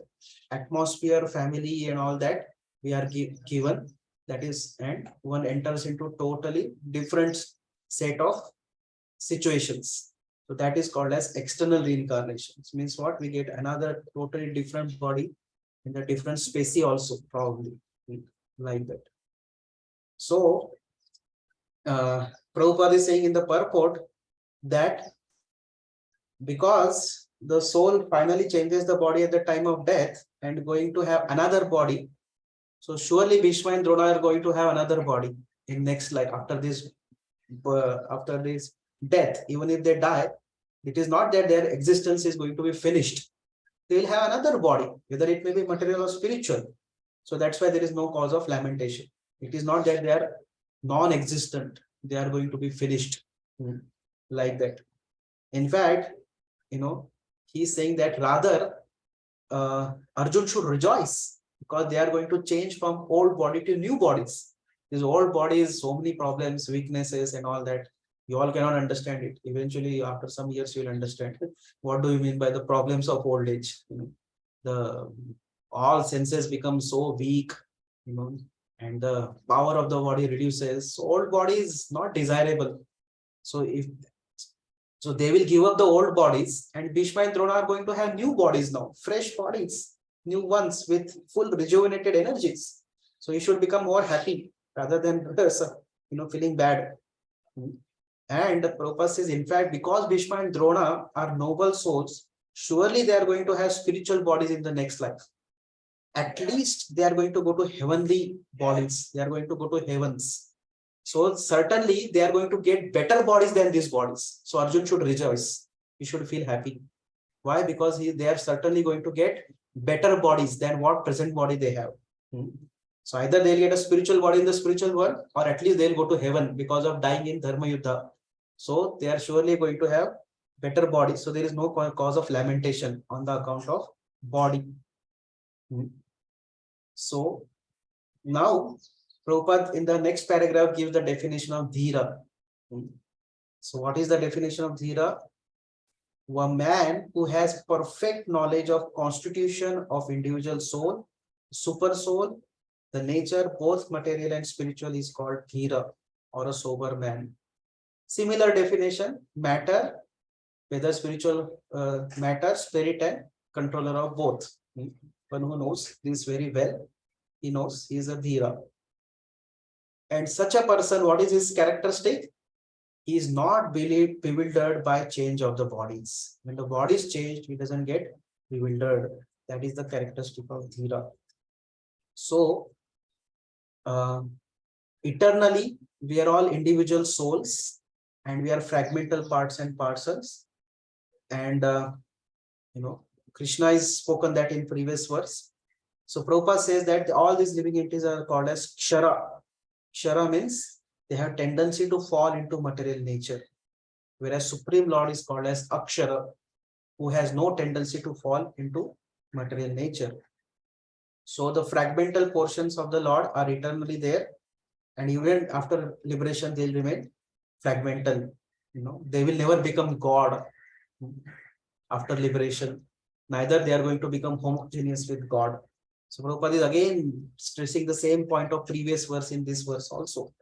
atmosphere, family, and all that we are given. That is, and one enters into totally different set of situations. So that is called as external reincarnation. It means what? We get another totally different body in a different species also, probably like that. So Prabhupada is saying in the purport that because the soul finally changes the body at the time of death and going to have another body, so surely Bhishma and Drona are going to have another body in next life after this death. Even if they die, it is not that their existence is going to be finished. They will have another body, whether it may be material or spiritual. So that's why there is no cause of lamentation. It is not that they are non-existent, they are going to be finished like that. In fact, he's saying that rather Arjun should rejoice, because they are going to change from old body to new bodies. These old bodies, so many problems, weaknesses, and all that. You all cannot understand it. Eventually, after some years, you will understand what do you mean by the problems of old age. The all senses become so weak, and the power of the body reduces. So old body is not desirable. So they will give up the old bodies, and Bhishma and Drona are going to have new bodies now, fresh bodies, new ones with full rejuvenated energies. So you should become more happy rather than feeling bad. And the purpose is, in fact, because Bhishma and Drona are noble souls, surely they are going to have spiritual bodies in the next life. At least they are going to go to heavenly bodies. They are going to go to heavens. So certainly they are going to get better bodies than these bodies. So Arjun should rejoice. He should feel happy. Why? Because they are certainly going to get better bodies than what present body they have. So either they'll get a spiritual body in the spiritual world, or at least they'll go to heaven because of dying in Dharma Yuddha. So they are surely going to have better bodies. So there is no cause of lamentation on the account of body. So now Prabhupada in the next paragraph gives the definition of dhira. So what is the definition of dhira? A man who has perfect knowledge of constitution of individual soul, super soul, the nature both material and spiritual is called dhira, or a sober man. Similar definition, matter, whether spiritual matter, spirit, and controller of both. One who knows this very well, he knows he is a dhira. And such a person, what is his characteristic? He is not bewildered by change of the bodies. When the body is changed, he doesn't get bewildered. That is the characteristic of dhira. So, eternally we are all individual souls and we are fragmental parts and parcels. And Krishna is spoken that in previous verse. So Prabhupada says that all these living entities are called as kshara. Kshara means they have tendency to fall into material nature, whereas Supreme Lord is called as akshara, who has no tendency to fall into material nature. So the fragmental portions of the Lord are eternally there, and even after liberation they'll remain fragmental. They will never become God after liberation. Neither they are going to become homogeneous with God. So Prabhupada is again stressing the same point of previous verse in this verse also.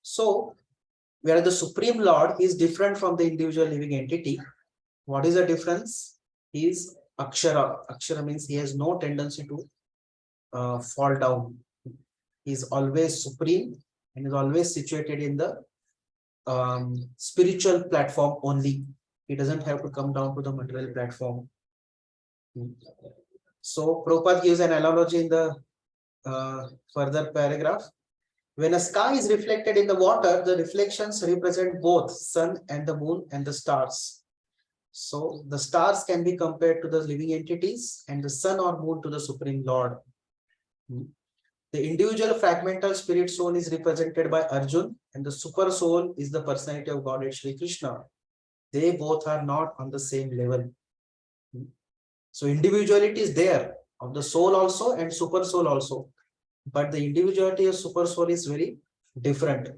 So where the Supreme Lord is different from the individual living entity. What is the difference? He is Akshara. Akshara means he has no tendency to fall down. He is always supreme and is always situated in the spiritual platform only. He doesn't have to come down to the material platform. So Prabhupada gives an analogy in the further paragraph. When a sky is reflected in the water, the reflections represent both sun and the moon and the stars. So the stars can be compared to the living entities and the sun or moon to the Supreme Lord. The individual fragmental spirit soul is represented by Arjun and the super soul is the personality of Godhead Shri Krishna. They both are not on the same level. So individuality is there of the soul also and super soul also. But the individuality of super soul is very different,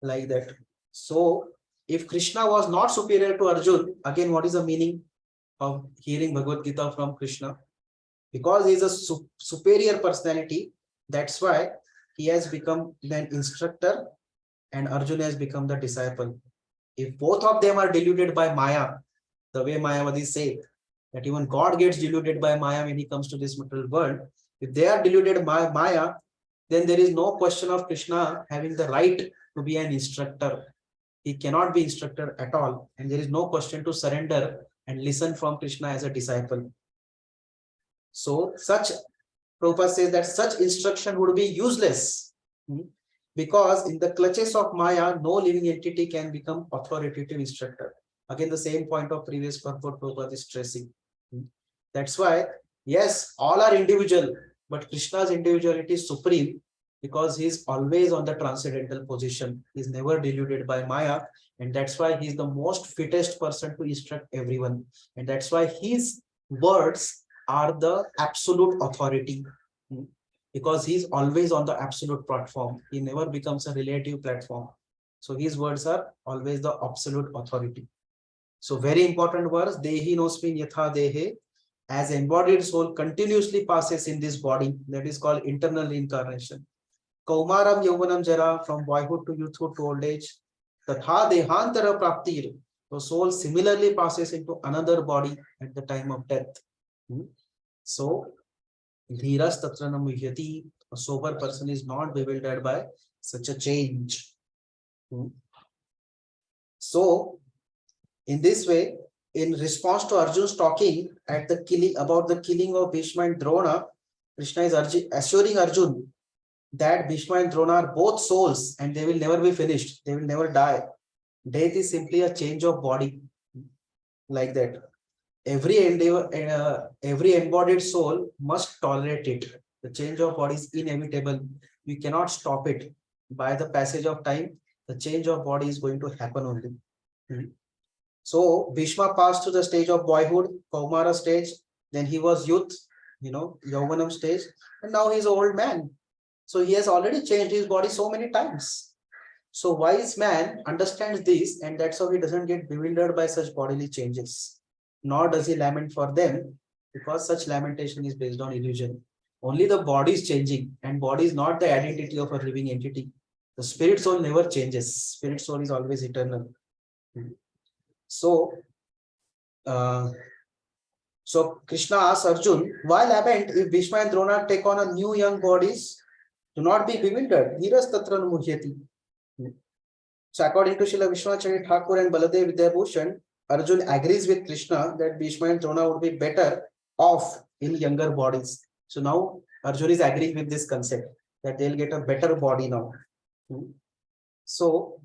like that. So if Krishna was not superior to Arjun, again, what is the meaning of hearing Bhagavad Gita from Krishna? Because he is a superior personality, that's why he has become an instructor and Arjuna has become the disciple. If both of them are deluded by Maya, the way Mayavadis say that even God gets deluded by Maya when he comes to this material world, if they are deluded by Maya, then there is no question of Krishna having the right to be an instructor. He cannot be instructor at all, and there is no question to surrender and listen from Krishna as a disciple. So Prabhupada says that such instruction would be useless, because in the clutches of Maya, no living entity can become authoritative instructor. Again, the same point of previous purport Prabhupada is stressing. That's why, yes, all are individual, but Krishna's individuality is supreme because he is always on the transcendental position. He is never deluded by Maya, and that's why he is the most fittest person to instruct everyone. And that's why his words are the absolute authority, because he is always on the absolute platform. He never becomes a relative platform. So his words are always the absolute authority. So very important verse, Dehi nosmin yatha dehe, as embodied soul continuously passes in this body, that is called internal reincarnation. Kaumaram yauvanam jara, from boyhood to youthhood to old age. Tatha dehantara praptir, the soul similarly passes into another body at the time of death. So dhiras tatra na muhyati, a sober person is not bewildered by such a change. So in this way, in response to Arjun's talking at the killing about the killing of Bhishma and Drona, Krishna is assuring Arjun that Bhishma and Drona are both souls and they will never be finished. They will never die. Death is simply a change of body, like that. Every embodied soul must tolerate it. The change of body is inevitable. You cannot stop it. By the passage of time, the change of body is going to happen only. So Bhishma passed to the stage of boyhood, Kaumara stage, then he was youth, Yauvanam stage, and now he's an old man. So he has already changed his body so many times. So wise man understands this, and that's how he doesn't get bewildered by such bodily changes. Nor does he lament for them, because such lamentation is based on illusion. Only the body is changing, and body is not the identity of a living entity. The spirit soul never changes. Spirit soul is always eternal. So Krishna asks Arjun, why lament if Bhishma and Drona take on a new young bodies? Do not be bewildered. Dhiras tatra nu muhyati. So according to Srila Vishwacharya Thakur and Baladev Vidyabhushan, Arjun agrees with Krishna that Bhishma and Drona would be better off in younger bodies. So now Arjun is agreeing with this concept. that they'll get a better body now. So,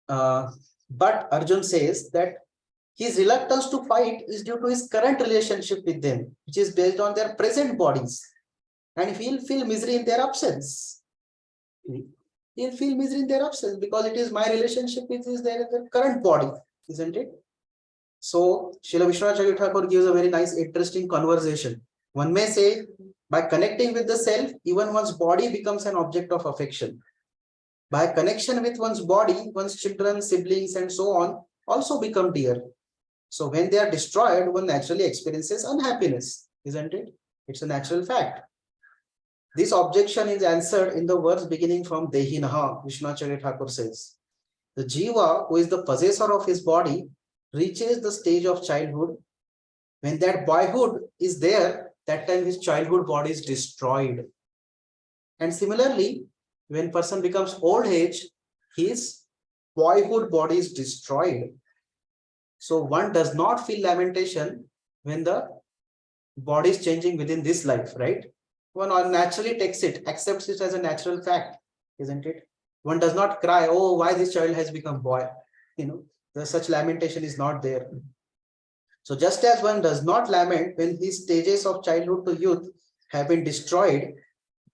but Arjun says that his reluctance to fight is due to his current relationship with them, which is based on their present bodies, and he'll feel misery in their absence. He'll feel misery in their absence because it is my relationship with their current body, isn't it? So, Srila Vishwanath Chakravarti Thakur gives a very nice, interesting conversation. One may say, by connecting with the self, even one's body becomes an object of affection. By connection with one's body, one's children, siblings, and so on also become dear. So when they are destroyed, one naturally experiences unhappiness, isn't it? It's a natural fact. This objection is answered in the verse beginning from Dehinaha, Vishwanath Chakravarti Thakur says. The Jiva, who is the possessor of his body, reaches the stage of childhood. When that boyhood is there, that time his childhood body is destroyed. And similarly, when person becomes old age, his boyhood body is destroyed. So one does not feel lamentation when the body is changing within this life, right? One naturally takes it, accepts it as a natural fact, isn't it? One does not cry, oh, why this child has become boy? Such lamentation is not there. So just as one does not lament when his stages of childhood to youth have been destroyed,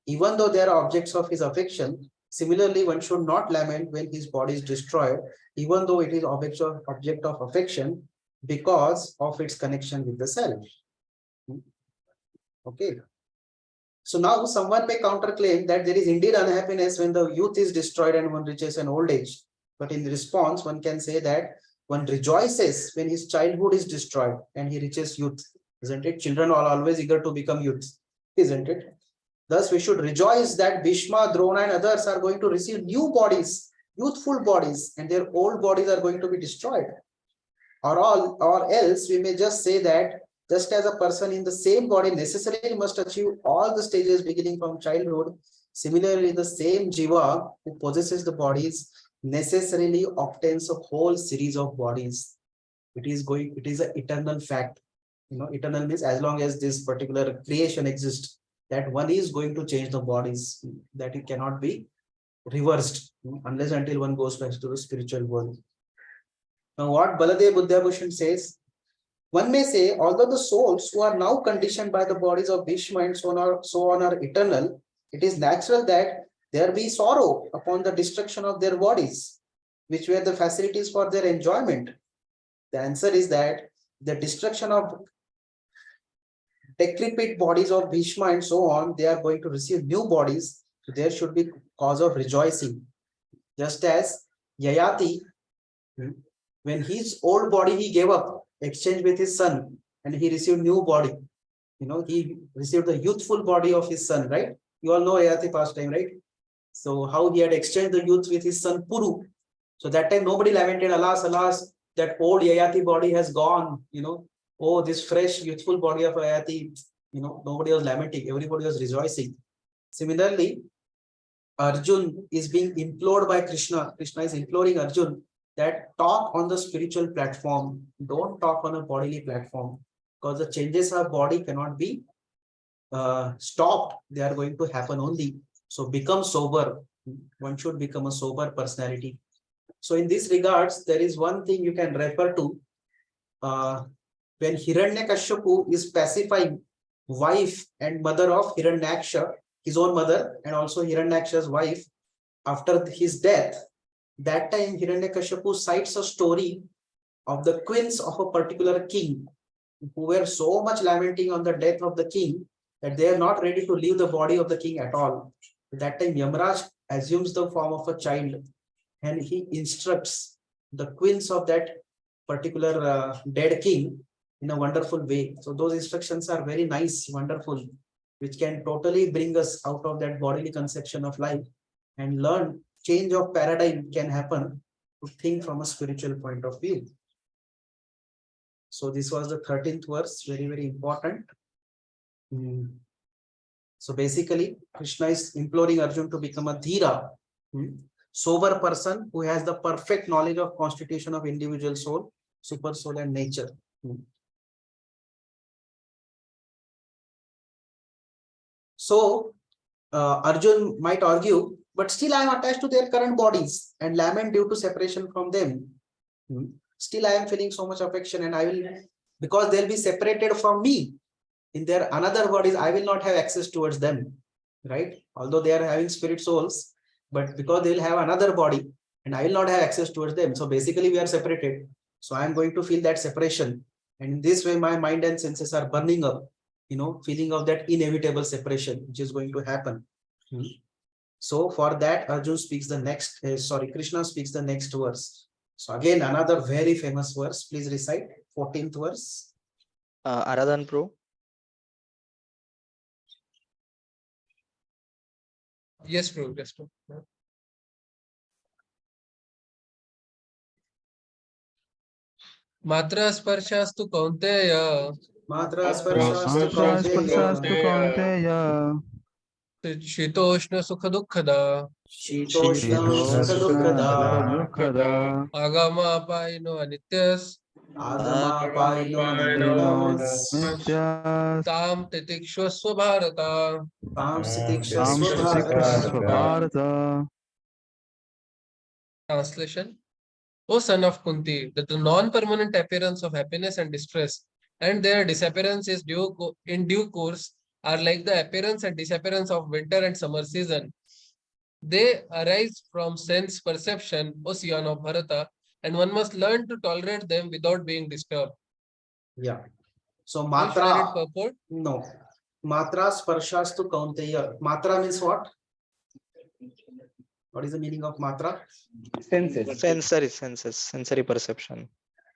even though they are objects of his affection, similarly, one should not lament when his body is destroyed, even though it is object of affection, because of its connection with the self. Okay. So now someone may counterclaim that there is indeed unhappiness when the youth is destroyed and one reaches an old age. But in response, one can say that one rejoices when his childhood is destroyed and he reaches youth, isn't it? Children are always eager to become youth, isn't it? Thus, we should rejoice that Bhishma, Drona, and others are going to receive new bodies, youthful bodies, and their old bodies are going to be destroyed. Or else we may just say that just as a person in the same body necessarily must achieve all the stages beginning from childhood, similarly the same Jiva who possesses the bodies necessarily obtains a whole series of bodies. It is an eternal fact. Eternal means as long as this particular creation exists, that one is going to change the bodies, that it cannot be reversed unless until one goes back to the spiritual world. Now what Baladev Buddhabhushan says, one may say, although the souls who are now conditioned by the bodies of Bhishma and so on are eternal, it is natural that there be sorrow upon the destruction of their bodies, which were the facilities for their enjoyment. The answer is that the destruction of decrepit bodies of Bhishma and so on, they are going to receive new bodies. So there should be cause of rejoicing. Just as Yayati, when his old body he gave up, exchanged with his son, and he received new body. He received the youthful body of his son, right? You all know Yayati past time, right? So how he had exchanged the youth with his son Puru. So that time nobody lamented, alas, alas, that old Yayati body has gone, oh, this fresh, youthful body of Ayati, nobody was lamenting, everybody was rejoicing. Similarly, Arjun is being implored by Krishna. Krishna is imploring Arjun that talk on the spiritual platform, don't talk on a bodily platform, because the changes of body cannot be stopped. They are going to happen only. So become sober. One should become a sober personality. So in this regards, there is one thing you can refer to. When Hiranyakashipu is pacifying wife and mother of Hiranyaksha, his own mother, and also Hiranyaksha's wife, after his death, that time Hiranyakashipu cites a story of the queens of a particular king who were so much lamenting on the death of the king that they are not ready to leave the body of the king at all. At that time, Yamaraj assumes the form of a child and he instructs the queens of that particular dead king in a wonderful way. So those instructions are very nice, wonderful, which can totally bring us out of that bodily conception of life and learn change of paradigm can happen to think from a spiritual point of view. So this was the 13th verse, very, very important. So basically, Krishna is imploring Arjun to become a dhira, sober person who has the perfect knowledge of constitution of individual soul, super soul and nature. So Arjun might argue, but still I am attached to their current bodies and lament due to separation from them. Still I am feeling so much affection, and I will, because they'll be separated from me in their another bodies, I will not have access towards them, right? Although they are having spirit souls, but because they will have another body and I will not have access towards them. So basically we are separated. So I am going to feel that separation. And in this way, my mind and senses are burning up, feeling of that inevitable separation, which is going to happen. So for that, Arjun speaks the next, Krishna speaks the next verse. So again, another very famous verse. Please recite 14th verse. Aradhan Pro. Yes, bro. Yes, bro. Matra sparshasthu kaunteya. Matra sparshasthu स्पर्शास्तु kaunteya. Kaunteya Shitoshna sukha dukkhada. Shitoshna sukha शीतोष्ण dukkhada. सुखदुःखदा Agama apayino anityas. Agama paino nityas. नित्यास् Tam titikshvasva bharata. Tam तां sitikshasva स्थितिक्षस्व bharata. Bharat. Translation. O son of Kunti, that the non-permanent appearance of happiness and distress and their disappearance is in due course are like the appearance and disappearance of winter and summer season. They arise from sense perception, O son of Bharata, and one must learn to tolerate them without being disturbed. Yeah. So Should I read matra, purport? no. Matra sparshasthu kaunteya. Matra means what? What is the meaning of matra? Sensory perception.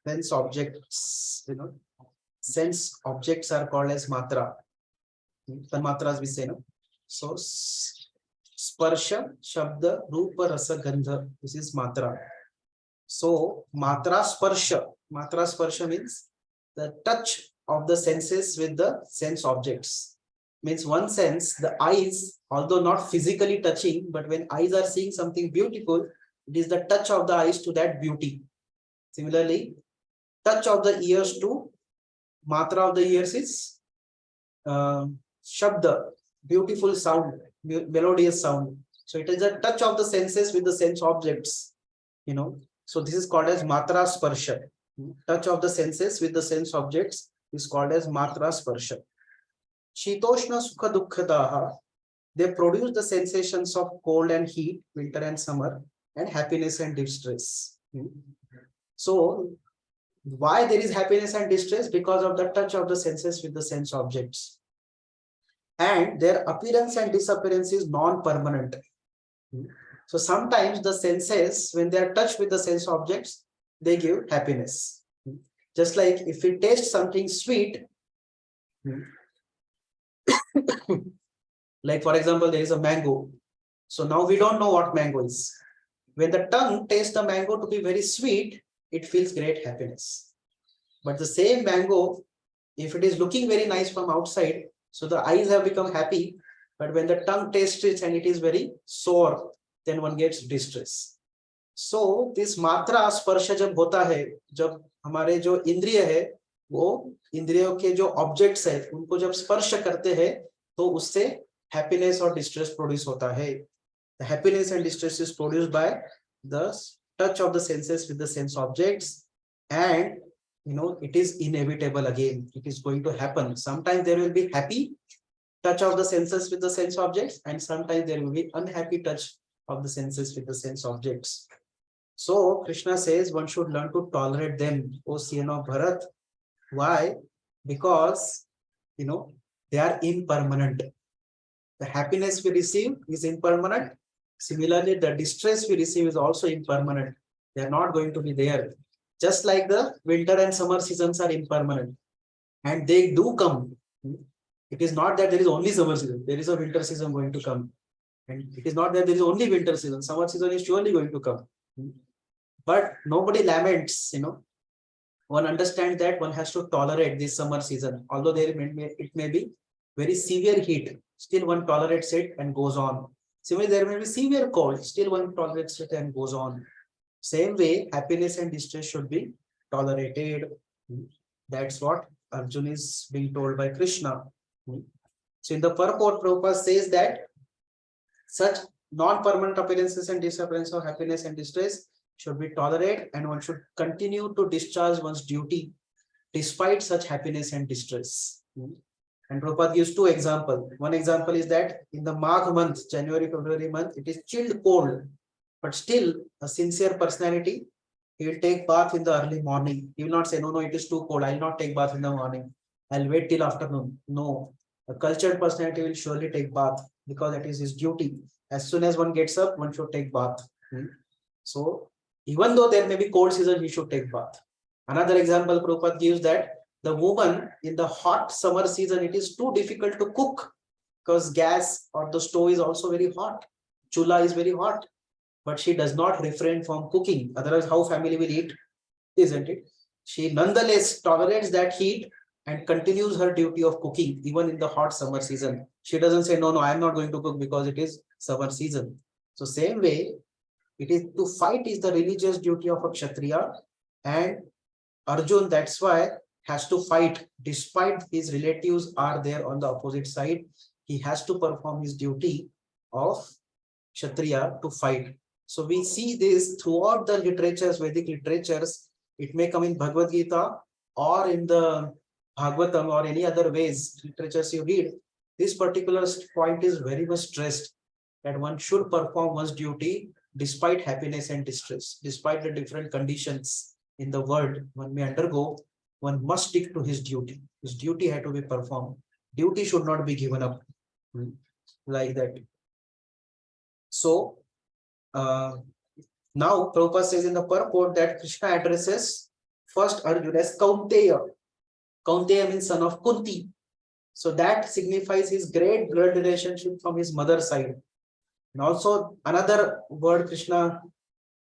Sense objects, sense objects are called as matra. Tanmatras we say, no? So sparsha, shabda, rupa, rasa, gandha. This is matra. So matra sparsha means the touch of the senses with the sense objects. Means one sense, the eyes, although not physically touching, but when eyes are seeing something beautiful, it is the touch of the eyes to that beauty. Similarly, touch of the ears to matra of the ears is shabda, beautiful sound, melodious sound. So it is a touch of the senses with the sense objects, So this is called as matra sparsha. Touch of the senses with the sense objects is called as matra sparsha. Shitoshna sukha dukkhadaha. They produce the sensations of cold and heat, winter and summer, and happiness and distress. So why there is happiness and distress? Because of the touch of the senses with the sense objects. And their appearance and disappearance is non-permanent. So sometimes the senses, when they are touched with the sense objects, they give happiness. Just like if we taste something sweet, like for example, there is a mango. So now we don't know what mango is. When the tongue tastes the mango to be very sweet, it feels great happiness. But the same mango, if it is looking very nice from outside, so the eyes have become happy, but when the tongue tastes it and it is very sour, then one gets distress. So this matra sparsha जब होता है, जब हमारे जो इंद्रिय है, वो इंद्रियों के जो ऑब्जेक्ट्स है, उनको जब स्पर्श करते हैं, तो उससे happiness or distress produce होता है. The happiness and distress is produced by the touch of the senses with the sense objects, and it is inevitable again. It is going to happen. Sometimes there will be happy touch of the senses with the sense objects, and sometimes there will be unhappy touch of the senses with the sense objects. So Krishna says one should learn to tolerate them, O son of Bharat. Why? Because they are impermanent. The happiness we receive is impermanent. Similarly, the distress we receive is also impermanent. They are not going to be there. Just like the winter and summer seasons are impermanent, and they do come. It is not that there is only summer season. There is a winter season going to come. And it is not that there is only winter season. Summer season is surely going to come. But nobody laments, One understands that one has to tolerate this summer season. Although it may be very severe heat, still one tolerates it and goes on. Similarly, there may be severe cold, still one tolerates it and goes on. Same way, happiness and distress should be tolerated. That's what Arjuna is being told by Krishna. So in the purport, Prabhupada says that Such non-permanent appearances and disappearance of happiness and distress should be tolerated, and one should continue to discharge one's duty despite such happiness and distress. And Prabhupada gives two examples. One example is that in the Magh month, January, February month, it is chilled cold, but still a sincere personality, he will take bath in the early morning. He will not say, no, it is too cold, I will not take bath in the morning, I'll wait till afternoon. No, a cultured personality will surely take bath because that is his duty. As soon as one gets up, one should take bath. So even though there may be cold season, he should take bath. Another example Prabhupada gives that the woman in the hot summer season, it is too difficult to cook because gas or the stove is also very hot. Chula is very hot, but she does not refrain from cooking. Otherwise, how family will eat, isn't it? She nonetheless tolerates that heat and continues her duty of cooking even in the hot summer season. She doesn't say, no, I am not going to cook because it is summer season. So same way, it is to fight is the religious duty of a Kshatriya, and Arjun, that's why, has to fight despite his relatives are there on the opposite side. He has to perform his duty of Kshatriya to fight. So we see this throughout the literatures, Vedic literatures. It may come in Bhagavad Gita or in the Bhagavatam or any other ways, literatures you read. This particular point is very much stressed that one should perform one's duty despite happiness and distress, despite the different conditions in the world one may undergo, one must stick to his duty. His duty had to be performed. Duty should not be given up like that. So now Prabhupada says in the purport that Krishna addresses first Arjuna as Kaunteya. Kaunteya means son of Kunti. So that signifies his great blood relationship from his mother's side. And also another word Krishna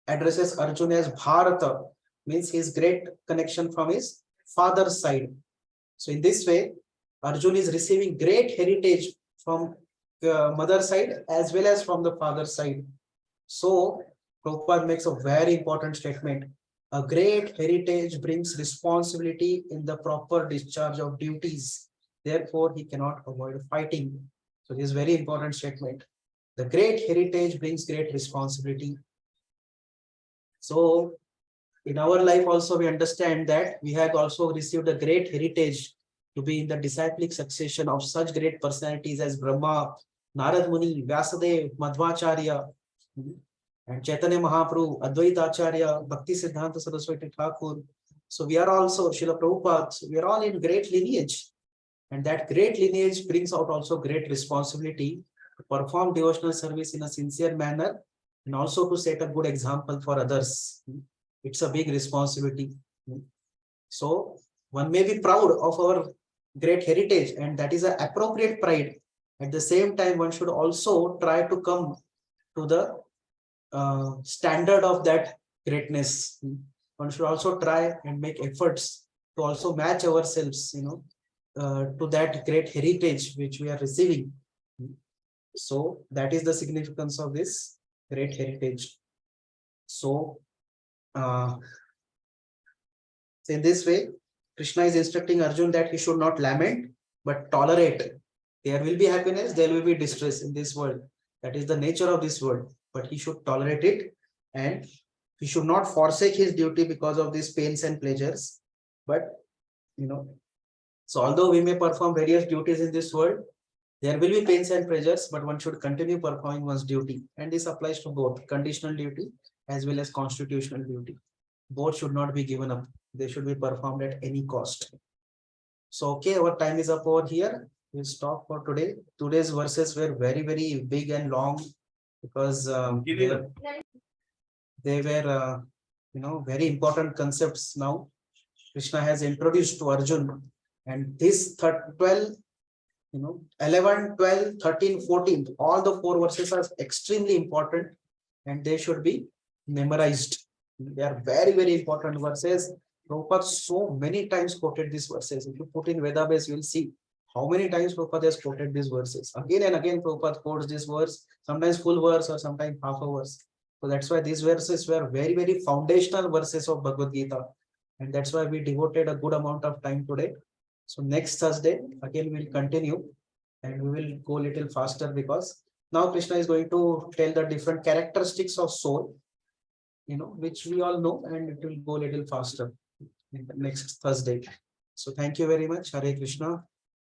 addresses Arjuna as Bharata, means his great connection from his father's side. So in this way, Arjuna is receiving great heritage from the mother's side as well as from the father's side. So Prabhupada makes a very important statement. A great heritage brings responsibility in the proper discharge of duties. Therefore, he cannot avoid fighting. So this is very important statement. The great heritage brings great responsibility. So in our life also we understand that we have also received a great heritage to be in the disciplic succession of such great personalities as Brahma, Narad Muni, Vyasadeva, Madhvacharya, and Chaitanya Mahaprabhu, Advaita Acharya, Bhakti Siddhanta Saraswati Thakur. So we are also Srila Prabhupada. So we are all in great lineage, and that great lineage brings out also great responsibility to perform devotional service in a sincere manner and also to set a good example for others. It's a big responsibility. So one may be proud of our great heritage, and that is an appropriate pride. At the same time, one should also try to come to the standard of that greatness. One should also try and make efforts to also match ourselves, to that great heritage which we are receiving. So that is the significance of this great heritage. So in this way, Krishna is instructing Arjuna that he should not lament, but tolerate. There will be happiness, there will be distress in this world. That is the nature of this world, but he should tolerate it, and he should not forsake his duty because of these pains and pleasures. But, so although we may perform various duties in this world, there will be pains and pleasures, but one should continue performing one's duty. And this applies to both conditional duty as well as constitutional duty. Both should not be given up. They should be performed at any cost. So, okay, our time is up over here. We'll stop for today. Today's verses were very, very big and long because they were, very important concepts now. Krishna has introduced to Arjuna, and this 12, 11, 12, 13, 14, all the 4 verses are extremely important and they should be memorized. They are very, very important verses. Prabhupada so many times quoted these verses. If you put in Vedabase, you will see how many times Prabhupada has quoted these verses. Again and again, Prabhupada quotes this verse, sometimes full verse or sometimes half a verse. So that's why these verses were very, very foundational verses of Bhagavad Gita. And that's why we devoted a good amount of time today. So next Thursday, again, we'll continue and we will go a little faster because Now Krishna is going to tell the different characteristics of soul, which we all know, and it will go a little faster in the next Thursday. So thank you very much. Hare Krishna.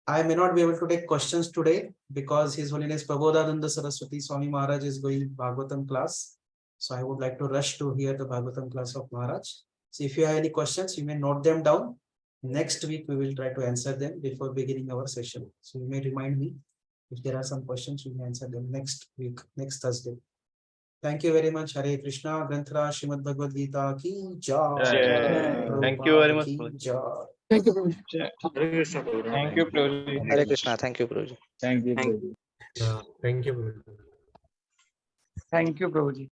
I may not be able to take questions today because His Holiness Prabodhananda Saraswati Swami Maharaj is going Bhagavatam class. So I would like to rush to hear the Bhagavatam class of Maharaj. So if you have any questions, you may note them down. Next week, we will try to answer them before beginning our session. So you may remind me if there are some questions, we may answer them next week, next Thursday. Thank you very much. Hare Krishna. Granthra Srimad Bhagavad Gita ki jai. Thank you very much. Ki jai. Thank you, Prabhuji. Thank you, Prabhuji. Hare Krishna. Thank you, Prabhuji. Thank you. Thank you, Prabhuji.